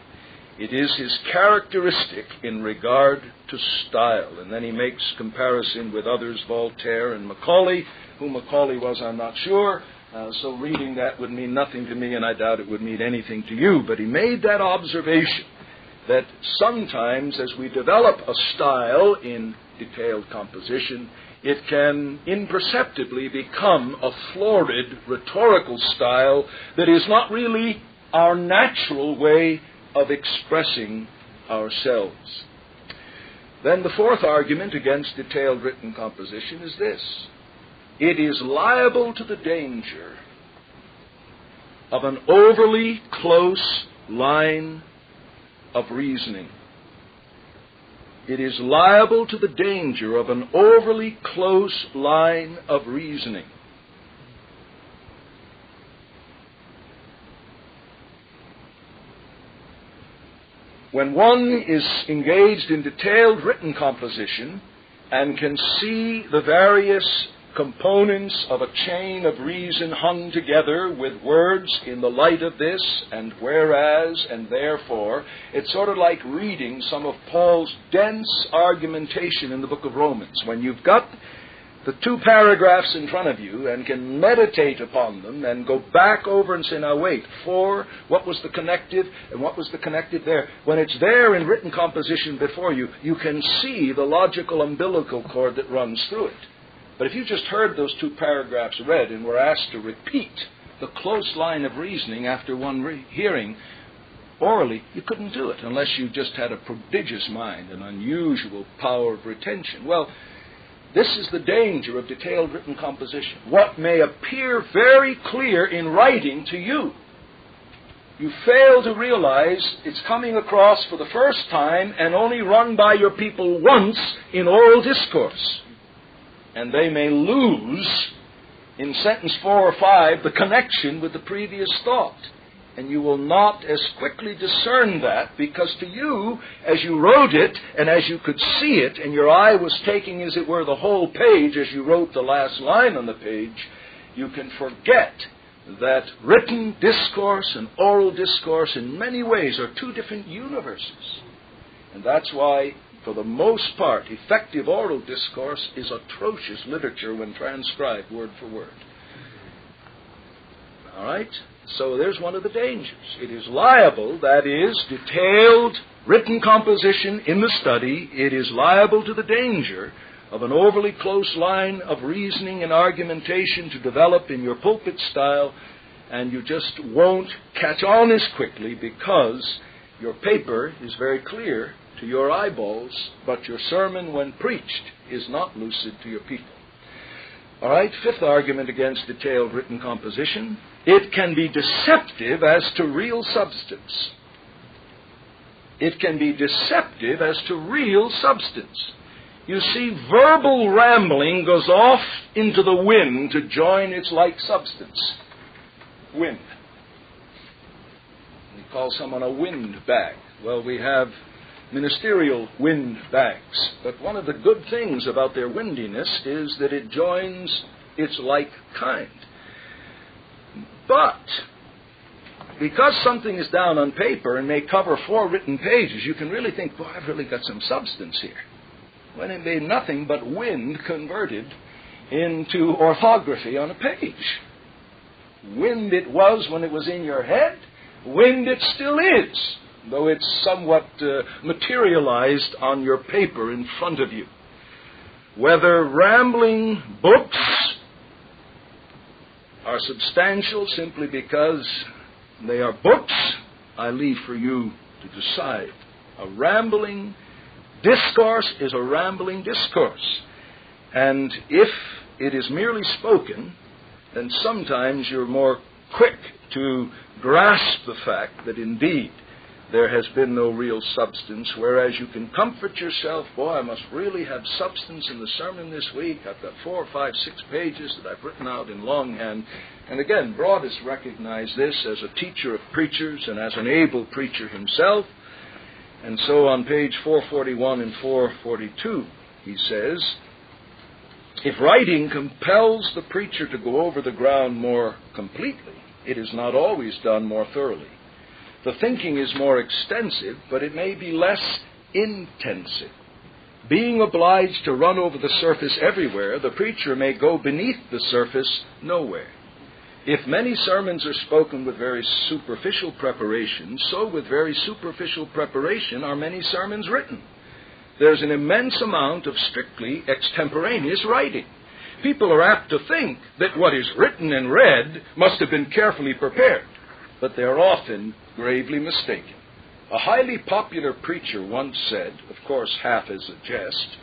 It is his characteristic in regard to style. And then he makes comparison with others, Voltaire and Macaulay. Who Macaulay was, I'm not sure. So reading that would mean nothing to me, and I doubt it would mean anything to you. But he made that observation that sometimes as we develop a style in detailed composition, it can imperceptibly become a florid rhetorical style that is not really our natural way of expressing ourselves. Then the fourth argument against detailed written composition is this. It is liable to the danger of an overly close line of reasoning. It is liable to the danger of an overly close line of reasoning. When one is engaged in detailed written composition and can see the various components of a chain of reason hung together with words in the light of this and whereas and therefore, it's sort of like reading some of Paul's dense argumentation in the book of Romans. When you've got the two paragraphs in front of you and can meditate upon them and go back over and say, now wait, for what was the connective and what was the connective there? When it's there in written composition before you, you can see the logical umbilical cord that runs through it. But if you just heard those two paragraphs read and were asked to repeat the close line of reasoning after one hearing orally, you couldn't do it unless you just had a prodigious mind, an unusual power of retention. Well, this is the danger of detailed written composition. What may appear very clear in writing to you, you fail to realize it's coming across for the first time and only run by your people once in oral discourse. And they may lose, in sentence 4 or 5, the connection with the previous thought. And you will not as quickly discern that, because to you, as you wrote it and as you could see it, and your eye was taking, as it were, the whole page as you wrote the last line on the page, you can forget that written discourse and oral discourse in many ways are two different universes. And that's why, for the most part, effective oral discourse is atrocious literature when transcribed word for word. All right? So there's one of the dangers. It is liable, that is, detailed written composition in the study, it is liable to the danger of an overly close line of reasoning and argumentation to develop in your pulpit style, and you just won't catch on as quickly because your paper is very clear to your eyeballs, but your sermon, when preached, is not lucid to your people. All right, fifth argument against detailed written composition. It can be deceptive as to real substance. It can be deceptive as to real substance. You see, verbal rambling goes off into the wind to join its like substance. Wind. We call someone a windbag. Well, we have ministerial windbags. But one of the good things about their windiness is that it joins its like kind. But because something is down on paper and may cover 4 written pages, you can really think, boy, I've really got some substance here. When it made nothing but wind converted into orthography on a page. Wind it was when it was in your head. Wind it still is, though it's somewhat materialized on your paper in front of you. Whether rambling books are substantial simply because they are books, I leave for you to decide. A rambling discourse is a rambling discourse. And if it is merely spoken, then sometimes you're more quick to grasp the fact that indeed there has been no real substance, whereas you can comfort yourself, boy, I must really have substance in the sermon this week. I've got 4, 5, 6 pages that I've written out in longhand. And again, Broadus recognized this as a teacher of preachers and as an able preacher himself. And so on page 441 and 442, he says, if writing compels the preacher to go over the ground more completely, it is not always done more thoroughly. The thinking is more extensive, but it may be less intensive. Being obliged to run over the surface everywhere, the preacher may go beneath the surface nowhere. If many sermons are spoken with very superficial preparation, so with very superficial preparation are many sermons written. There's an immense amount of strictly extemporaneous writing. People are apt to think that what is written and read must have been carefully prepared, but they are often gravely mistaken. A highly popular preacher once said, of course half as a jest,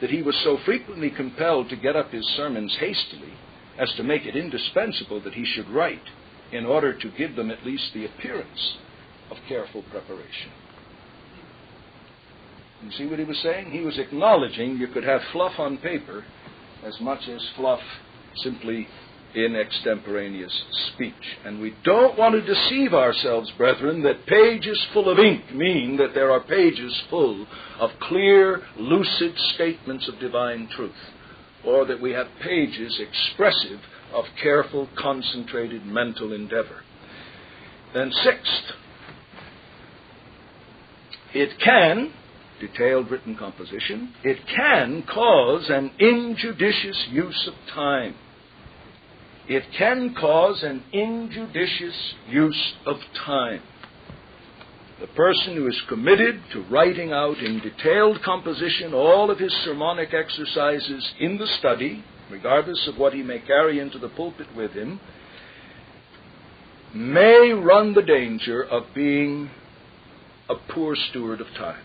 that he was so frequently compelled to get up his sermons hastily as to make it indispensable that he should write in order to give them at least the appearance of careful preparation. You see what he was saying? He was acknowledging you could have fluff on paper as much as fluff simply in extemporaneous speech. And we don't want to deceive ourselves, brethren, that pages full of ink mean that there are pages full of clear, lucid statements of divine truth, or that we have pages expressive of careful, concentrated mental endeavor. Then sixth, it can, detailed written composition, it can cause an injudicious use of time. It can cause an injudicious use of time. The person who is committed to writing out in detailed composition all of his sermonic exercises in the study, regardless of what he may carry into the pulpit with him, may run the danger of being a poor steward of time.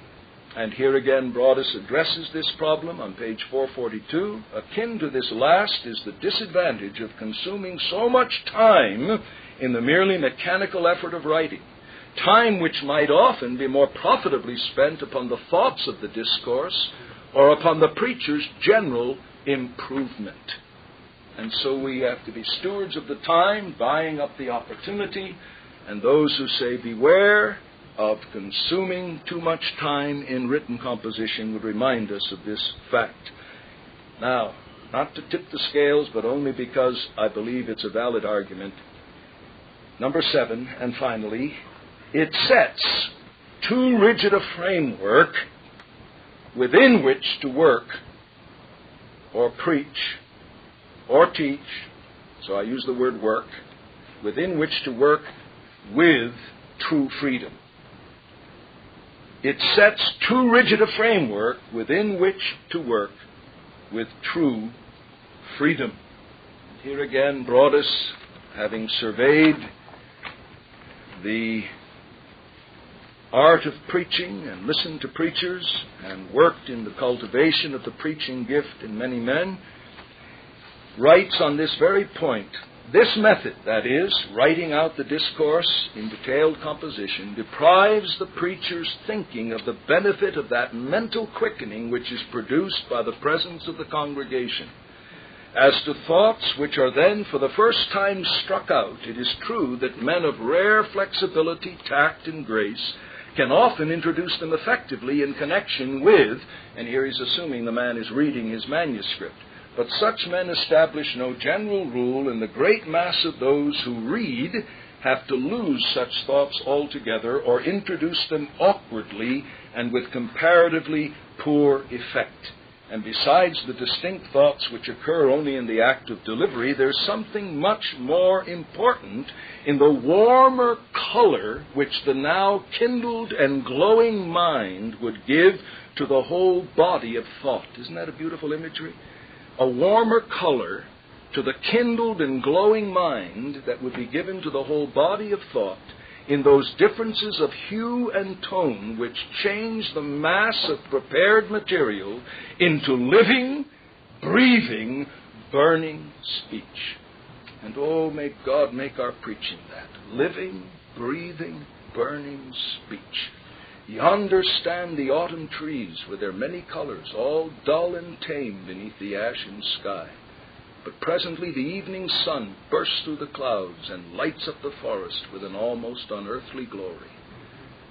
And here again, Broadus addresses this problem on page 442. Akin to this last is the disadvantage of consuming so much time in the merely mechanical effort of writing, time which might often be more profitably spent upon the thoughts of the discourse or upon the preacher's general improvement. And so we have to be stewards of the time, buying up the opportunity and those who say beware of consuming too much time in written composition would remind us of this fact. Now, not to tip the scales, but only because I believe it's a valid argument. Number 7, and finally, it sets too rigid a framework within which to work or preach or teach, so I use the word work, within which to work with true freedom. It sets too rigid a framework within which to work with true freedom. Here again, Broadus, having surveyed the art of preaching and listened to preachers and worked in the cultivation of the preaching gift in many men, writes on this very point, this method, that is, writing out the discourse in detailed composition, deprives the preacher's thinking of the benefit of that mental quickening which is produced by the presence of the congregation. As to thoughts which are then for the first time struck out, it is true that men of rare flexibility, tact, and grace can often introduce them effectively in connection with, and here he's assuming the man is reading his manuscript, but such men establish no general rule, and the great mass of those who read have to lose such thoughts altogether or introduce them awkwardly and with comparatively poor effect. And besides the distinct thoughts which occur only in the act of delivery, there's something much more important in the warmer color which the now kindled and glowing mind would give to the whole body of thought. Isn't that a beautiful imagery? A warmer color to the kindled and glowing mind that would be given to the whole body of thought in those differences of hue and tone which change the mass of prepared material into living, breathing, burning speech. And oh, may God make our preaching that. Living, breathing, burning speech. Yonder stand the autumn trees with their many colors, all dull and tame beneath the ashen sky. But presently the evening sun bursts through the clouds and lights up the forest with an almost unearthly glory.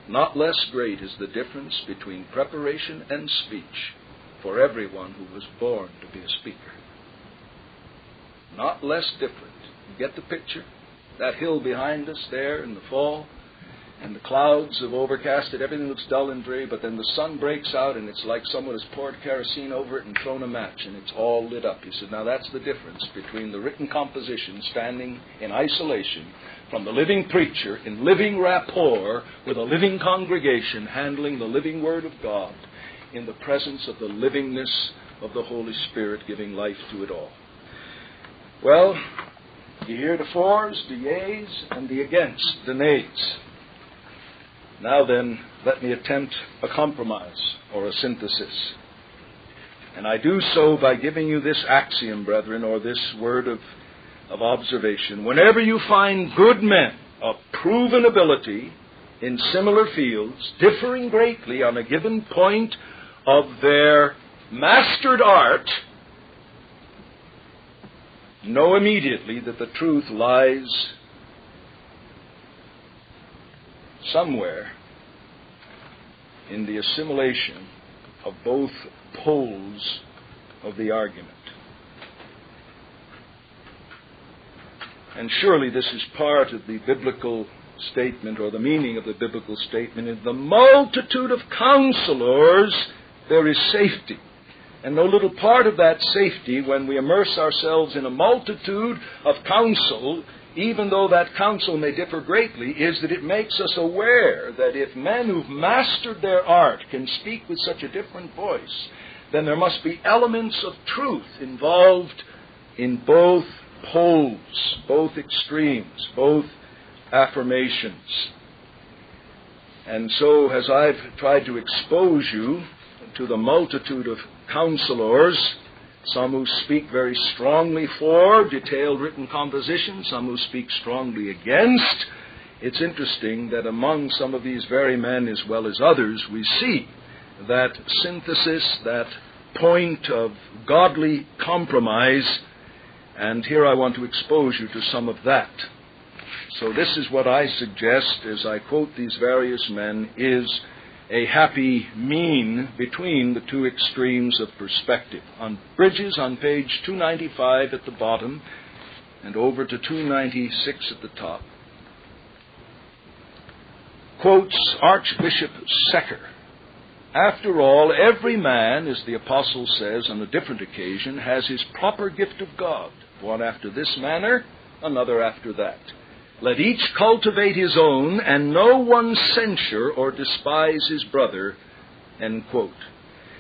Not less great is the difference between preparation and speech for everyone who was born to be a speaker. Not less different. You get the picture? That hill behind us there in the fall, and the clouds have overcast it, everything looks dull and dreary, but then the sun breaks out and it's like someone has poured kerosene over it and thrown a match and it's all lit up. He said, now that's the difference between the written composition standing in isolation from the living preacher in living rapport with a living congregation handling the living Word of God in the presence of the livingness of the Holy Spirit giving life to it all. Well, you hear the fors, the yeas, and the against, the nays. Now then, let me attempt a compromise or a synthesis. And I do so by giving you this axiom, brethren, or this word of observation. Whenever you find good men of proven ability in similar fields, differing greatly on a given point of their mastered art, know immediately that the truth lies somewhere in the assimilation of both poles of the argument. And surely this is part of the biblical statement, or the meaning of the biblical statement. In the multitude of counselors there is safety. And no little part of that safety, when we immerse ourselves in a multitude of counsel, even though that counsel may differ greatly, is that it makes us aware that if men who've mastered their art can speak with such a different voice, then there must be elements of truth involved in both poles, both extremes, both affirmations. And so, as I've tried to expose you to the multitude of counselors, some who speak very strongly for detailed written composition, some who speak strongly against, it's interesting that among some of these very men, as well as others, we see that synthesis, that point of godly compromise, and here I want to expose you to some of that. So this is what I suggest as I quote these various men is a happy mean between the two extremes of perspective. On Bridges, on page 295 at the bottom, and over to 296 at the top, quotes Archbishop Secker. After all, every man, as the apostle says on a different occasion, has his proper gift of God, one after this manner, another after that. Let each cultivate his own, and no one censure or despise his brother. End quote.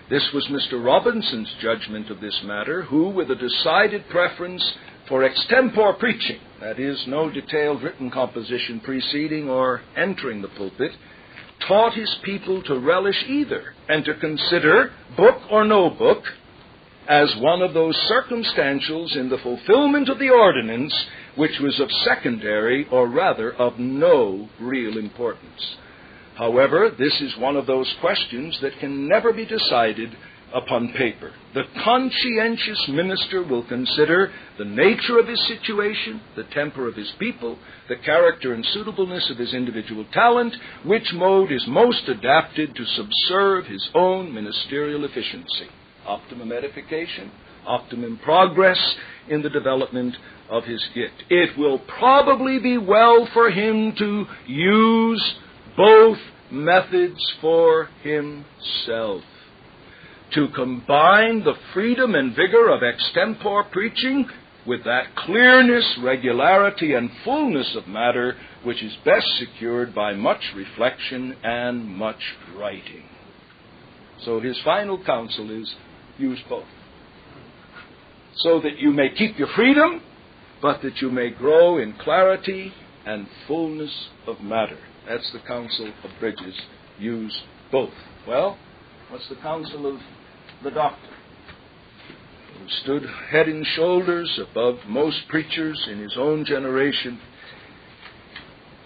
This was Mr. Robinson's judgment of this matter, who, with a decided preference for extempore preaching, that is, no detailed written composition preceding or entering the pulpit, taught his people to relish either, and to consider, book or no book, as one of those circumstantials in the fulfillment of the ordinance which was of secondary, or rather of no real importance. However, this is one of those questions that can never be decided upon paper. The conscientious minister will consider the nature of his situation, the temper of his people, the character and suitableness of his individual talent, which mode is most adapted to subserve his own ministerial efficiency. Optimum edification, optimum progress in the development of his gift. It will probably be well for him to use both methods for himself. To combine the freedom and vigor of extempore preaching with that clearness, regularity, and fullness of matter which is best secured by much reflection and much writing. So his final counsel is, use both. So that you may keep your freedom, but that you may grow in clarity and fullness of matter. That's the counsel of Bridges. Use both. Well, what's the counsel of the doctor, who stood head and shoulders above most preachers in his own generation?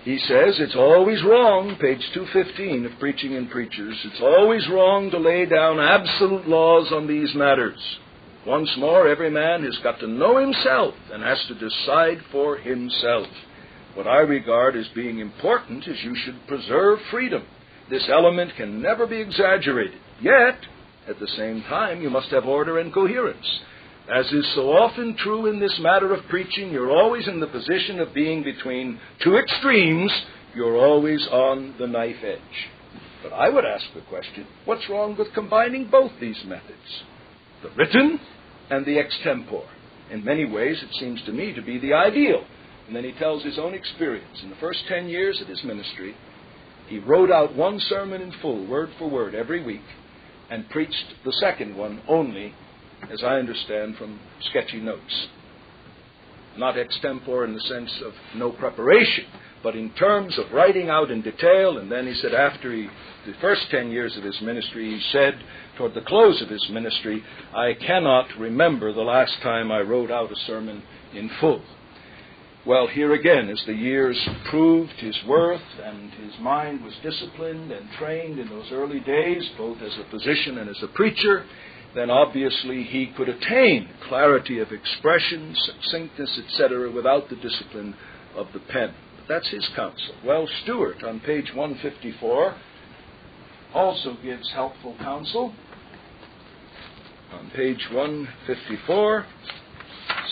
He says it's always wrong, page 215 of Preaching and Preachers, it's always wrong to lay down absolute laws on these matters. Once more, every man has got to know himself and has to decide for himself. What I regard as being important is you should preserve freedom. This element can never be exaggerated. Yet, at the same time, you must have order and coherence. As is so often true in this matter of preaching, you're always in the position of being between two extremes. You're always on the knife edge. But I would ask the question, what's wrong with combining both these methods? The written and the extempore. In many ways, it seems to me to be the ideal. And then he tells his own experience. In the first 10 years of his ministry, he wrote out one sermon in full, word for word, every week, and preached the second one only, as I understand, from sketchy notes. Not extempore in the sense of no preparation, but in terms of writing out in detail. And then he said the first 10 years of his ministry, he said, toward the close of his ministry, I cannot remember the last time I wrote out a sermon in full. Well, here again, as the years proved his worth and his mind was disciplined and trained in those early days, both as a physician and as a preacher, then obviously he could attain clarity of expression, succinctness, etc., without the discipline of the pen. But that's his counsel. Well, Stewart, on page 154, also gives helpful counsel. On page 154,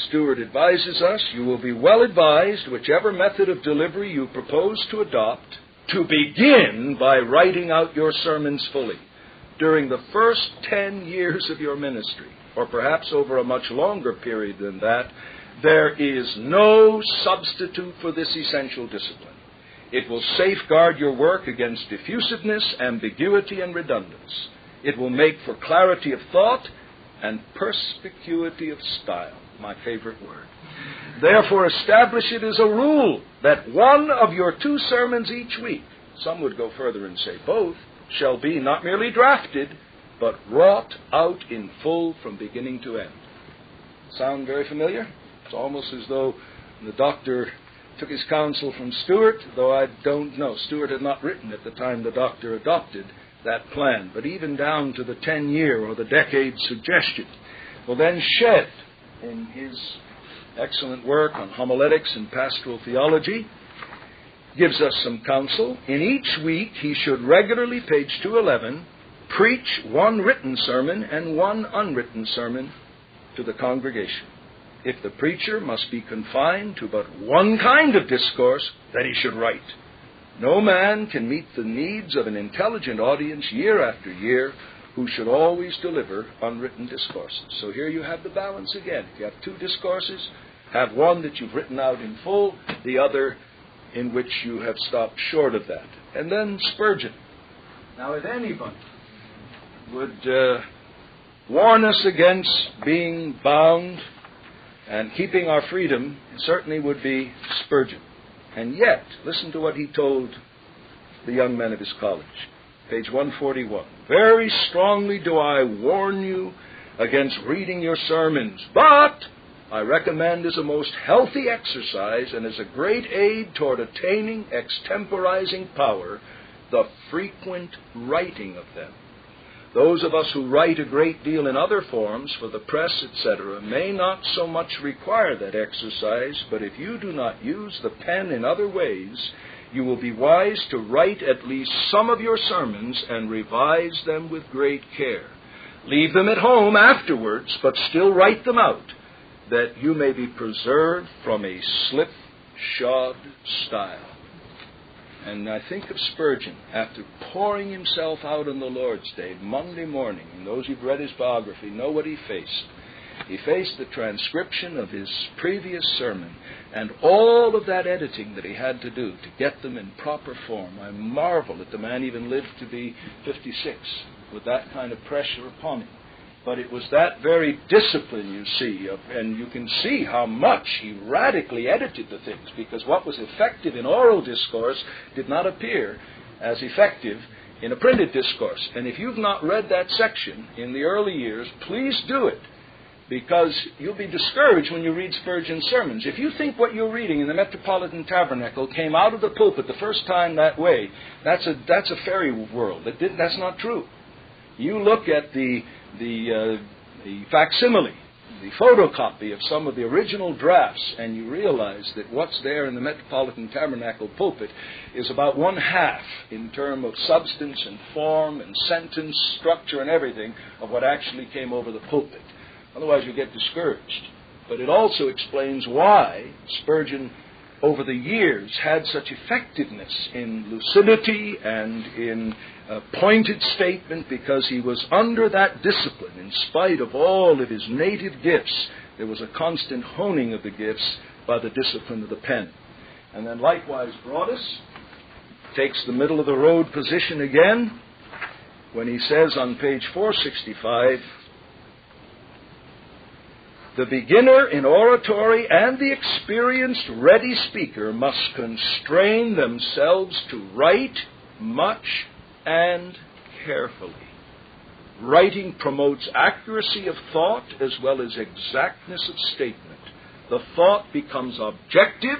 Stewart advises us, you will be well advised, whichever method of delivery you propose to adopt, to begin by writing out your sermons fully. During the first 10 years of your ministry, or perhaps over a much longer period than that, there is no substitute for this essential discipline. It will safeguard your work against diffusiveness, ambiguity, and redundance. It will make for clarity of thought and perspicuity of style, my favorite word. Therefore, establish it as a rule that one of your 2 sermons each week, some would go further and say both, shall be not merely drafted, but wrought out in full from beginning to end. Sound very familiar? It's almost as though the doctor took his counsel from Stewart, though I don't know. Stewart had not written at the time the doctor adopted that plan, but even down to the 10-year or the decade suggestion. Well, then Shedd, in his excellent work on homiletics and pastoral theology, gives us some counsel. In each week he should regularly, page 211, preach one written sermon and one unwritten sermon to the congregation. If the preacher must be confined to but one kind of discourse, then he should write. No man can meet the needs of an intelligent audience year after year who should always deliver unwritten discourses. So here you have the balance again. If you have two discourses, have one that you've written out in full, the other in which you have stopped short of that. And then Spurgeon. Now, if anybody would warn us against being bound and keeping our freedom, it certainly would be Spurgeon. And yet, listen to what he told the young men of his college. Page 141. Very strongly do I warn you against reading your sermons, but I recommend as a most healthy exercise and as a great aid toward attaining extemporizing power the frequent writing of them. Those of us who write a great deal in other forms for the press, etc., may not so much require that exercise, but if you do not use the pen in other ways, you will be wise to write at least some of your sermons and revise them with great care. Leave them at home afterwards, but still write them out, that you may be preserved from a slipshod style. And I think of Spurgeon, after pouring himself out on the Lord's Day, Monday morning, and those who've read his biography know what he faced. He faced the transcription of his previous sermon and all of that editing that he had to do to get them in proper form. I marvel that the man even lived to be 56 with that kind of pressure upon him. But it was that very discipline, you see, and you can see how much he radically edited the things, because what was effective in oral discourse did not appear as effective in a printed discourse. And if you've not read that section in the early years, please do it, because you'll be discouraged when you read Spurgeon's sermons. If you think what you're reading in the Metropolitan Tabernacle came out of the pulpit the first time that way, that's a fairy world. That's not true. You look at the facsimile, the photocopy of some of the original drafts, and you realize that what's there in the Metropolitan Tabernacle pulpit is about one half in terms of substance and form and sentence structure and everything of what actually came over the pulpit. Otherwise you get discouraged. But it also explains why Spurgeon over the years had such effectiveness in lucidity and in pointed statement, because he was under that discipline. In spite of all of his native gifts, there was a constant honing of the gifts by the discipline of the pen. And then likewise Broadus takes the middle of the road position again when he says on page 465, the beginner in oratory and the experienced ready speaker must constrain themselves to write much and carefully. Writing promotes accuracy of thought as well as exactness of statement. The thought becomes objective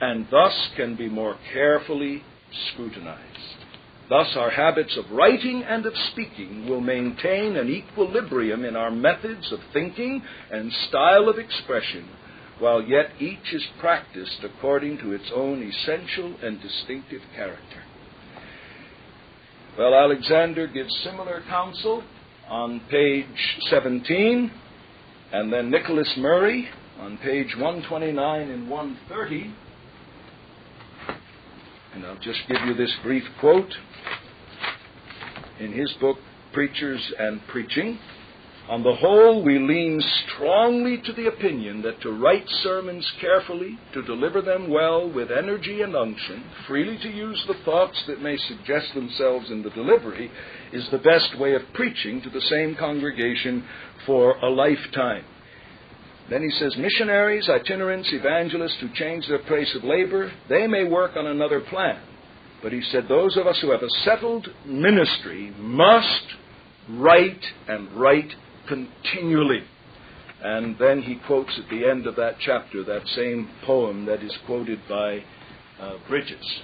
and thus can be more carefully scrutinized. Thus our habits of writing and of speaking will maintain an equilibrium in our methods of thinking and style of expression, while yet each is practiced according to its own essential and distinctive character. Well, Alexander gives similar counsel on page 17, and then Nicholas Murray on page 129 and 130. And I'll just give you this brief quote. In his book, Preachers and Preaching, on the whole, we lean strongly to the opinion that to write sermons carefully, to deliver them well with energy and unction, freely to use the thoughts that may suggest themselves in the delivery, is the best way of preaching to the same congregation for a lifetime. Then he says, missionaries, itinerants, evangelists who change their place of labor, they may work on another plan. But he said, those of us who have a settled ministry must write and write continually. And then he quotes at the end of that chapter that same poem that is quoted by Bridges.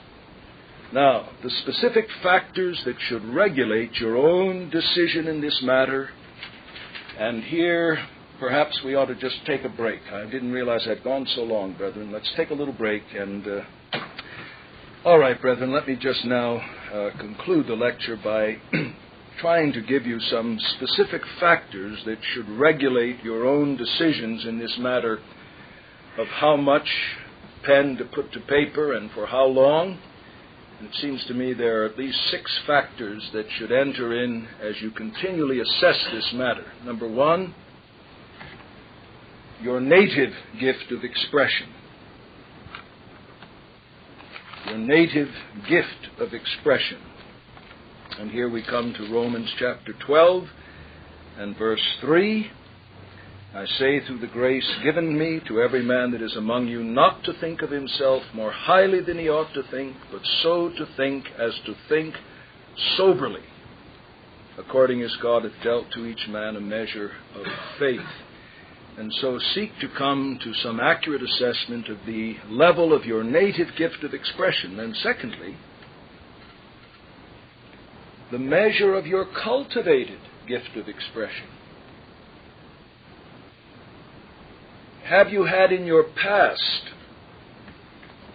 Now, the specific factors that should regulate your own decision in this matter, and here perhaps we ought to just take a break. I didn't realize I'd gone so long, brethren. Let's take a little break and All right, brethren, let me just now conclude the lecture by trying to give you some specific factors that should regulate your own decisions in this matter of how much pen to put to paper and for how long. And it seems to me there are at least 6 factors that should enter in as you continually assess this matter. Number 1, your native gift of expression. Your native gift of expression. And here we come to Romans chapter 12 and verse 3. I say through the grace given me to every man that is among you not to think of himself more highly than he ought to think, but so to think as to think soberly, according as God hath dealt to each man a measure of faith. And so seek to come to some accurate assessment of the level of your native gift of expression. And secondly, the measure of your cultivated gift of expression. Have you had in your past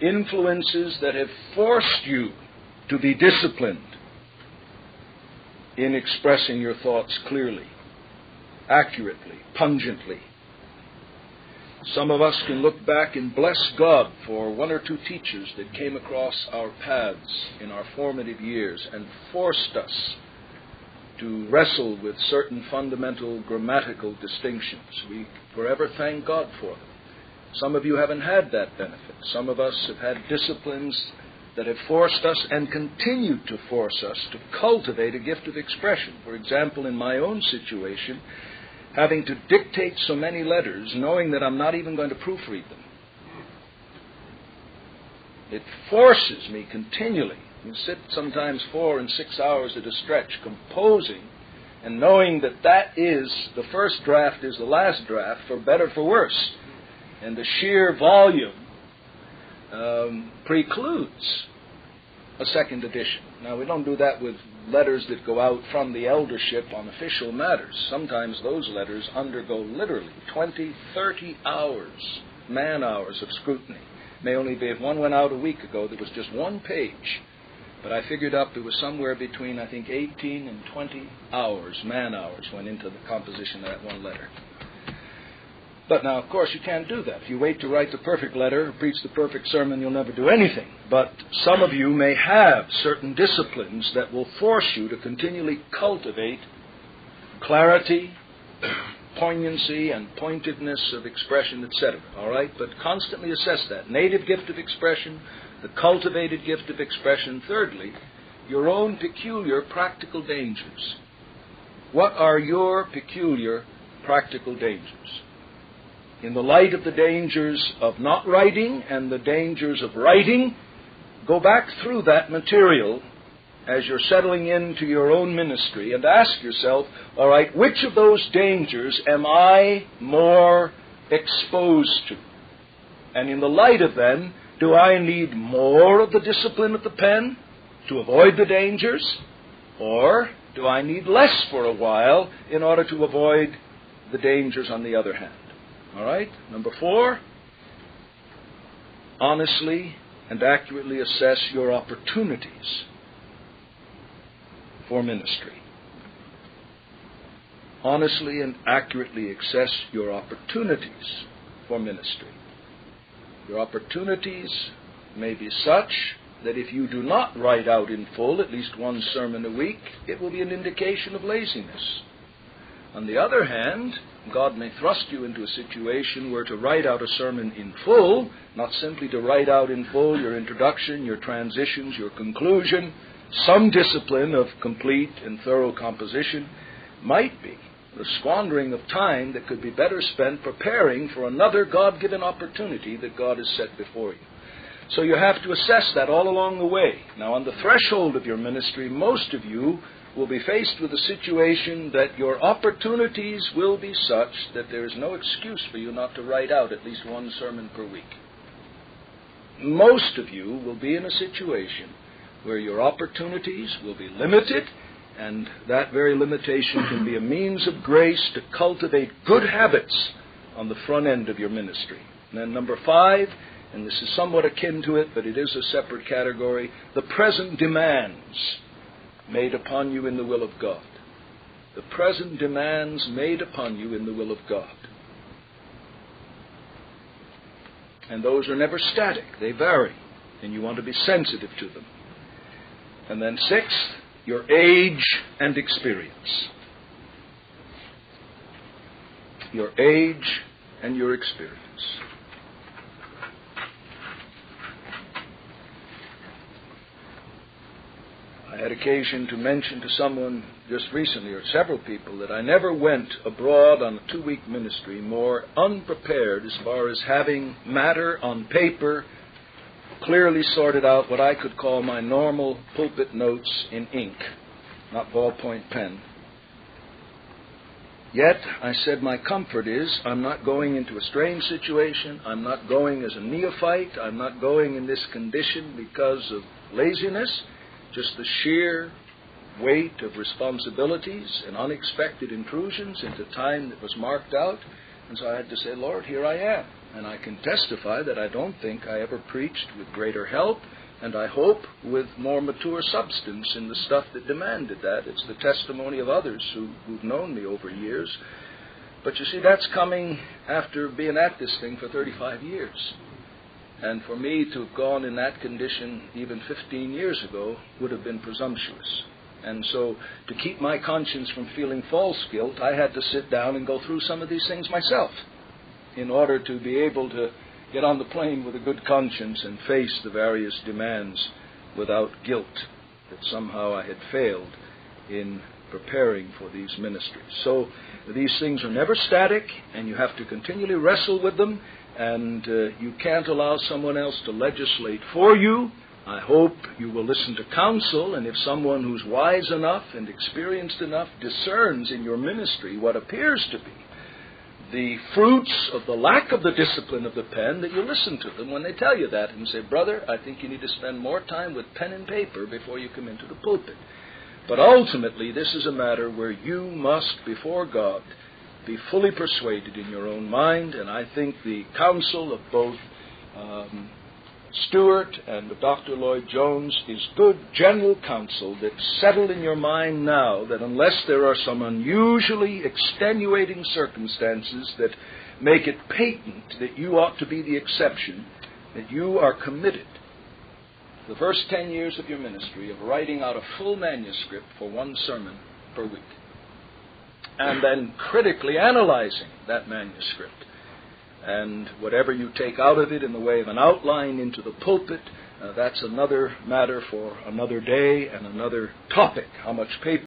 influences that have forced you to be disciplined in expressing your thoughts clearly, accurately, pungently? Some of us can look back and bless God for 1 or 2 teachers that came across our paths in our formative years and forced us to wrestle with certain fundamental grammatical distinctions. We forever thank God for them. Some of you haven't had that benefit. Some of us have had disciplines that have forced us and continue to force us to cultivate a gift of expression. For example, in my own situation, having to dictate so many letters, knowing that I'm not even going to proofread them. It forces me continually. You sit sometimes 4 and 6 hours at a stretch composing and knowing that that is, the first draft is the last draft, for better for worse. And the sheer volume precludes a second edition. Now, we don't do that with letters that go out from the eldership on official matters. Sometimes those letters undergo literally 20, 30 hours, man-hours of scrutiny. May only be, if one went out a week ago, there was just 1 page. But I figured up it was somewhere between, I think, 18 and 20 hours, man-hours, went into the composition of that one letter. But now, of course, you can't do that. If you wait to write the perfect letter or preach the perfect sermon, you'll never do anything. But some of you may have certain disciplines that will force you to continually cultivate clarity, poignancy, and pointedness of expression, etc. All right? But constantly assess that. Native gift of expression, the cultivated gift of expression. Thirdly, your own peculiar practical dangers. What are your peculiar practical dangers? In the light of the dangers of not writing and the dangers of writing, go back through that material as you're settling into your own ministry and ask yourself, all right, which of those dangers am I more exposed to? And in the light of them, do I need more of the discipline of the pen to avoid the dangers? Or do I need less for a while in order to avoid the dangers on the other hand? All right? Number 4, honestly and accurately assess your opportunities for ministry. Honestly and accurately assess your opportunities for ministry. Your opportunities may be such that if you do not write out in full at least 1 sermon a week, it will be an indication of laziness. On the other hand, God may thrust you into a situation where to write out a sermon in full, not simply to write out in full your introduction, your transitions, your conclusion, some discipline of complete and thorough composition, might be the squandering of time that could be better spent preparing for another God-given opportunity that God has set before you. So you have to assess that all along the way. Now, on the threshold of your ministry, most of you will be faced with a situation that your opportunities will be such that there is no excuse for you not to write out at least 1 sermon per week. Most of you will be in a situation where your opportunities will be limited, and that very limitation can be a means of grace to cultivate good habits on the front end of your ministry. And then number 5, and this is somewhat akin to it, but it is a separate category, the present demands made upon you in the will of God. The present demands made upon you in the will of God. And those are never static. They vary, and you want to be sensitive to them. And then sixth, your age and experience. Your age and your experience. I had occasion to mention to someone just recently, or several people, that I never went abroad on a 2-week ministry more unprepared as far as having matter on paper clearly sorted out, what I could call my normal pulpit notes in ink, not ballpoint pen. Yet, I said, my comfort is I'm not going into a strange situation. I'm not going as a neophyte. I'm not going in this condition because of laziness. Just the sheer weight of responsibilities and unexpected intrusions into time that was marked out. And so I had to say, Lord, here I am. And I can testify that I don't think I ever preached with greater help, and I hope with more mature substance in the stuff that demanded that. It's the testimony of others who've known me over years. But you see, that's coming after being at this thing for 35 years. And for me to have gone in that condition even 15 years ago would have been presumptuous. And so to keep my conscience from feeling false guilt, I had to sit down and go through some of these things myself in order to be able to get on the plane with a good conscience and face the various demands without guilt that somehow I had failed in preparing for these ministries. So these things are never static, and you have to continually wrestle with them, and you can't allow someone else to legislate for you. I hope you will listen to counsel, and if someone who's wise enough and experienced enough discerns in your ministry what appears to be the fruits of the lack of the discipline of the pen, that you listen to them when they tell you that and say, brother, I think you need to spend more time with pen and paper before you come into the pulpit. But ultimately, this is a matter where you must, before God, be fully persuaded in your own mind, and I think the counsel of both Stewart and of Dr. Lloyd Jones is good general counsel that's settled in your mind now, that unless there are some unusually extenuating circumstances that make it patent that you ought to be the exception, that you are committed the first 10 years of your ministry of writing out a full manuscript for one sermon per week, and then critically analyzing that manuscript. And whatever you take out of it in the way of an outline into the pulpit, that's another matter for another day and another topic. How much paper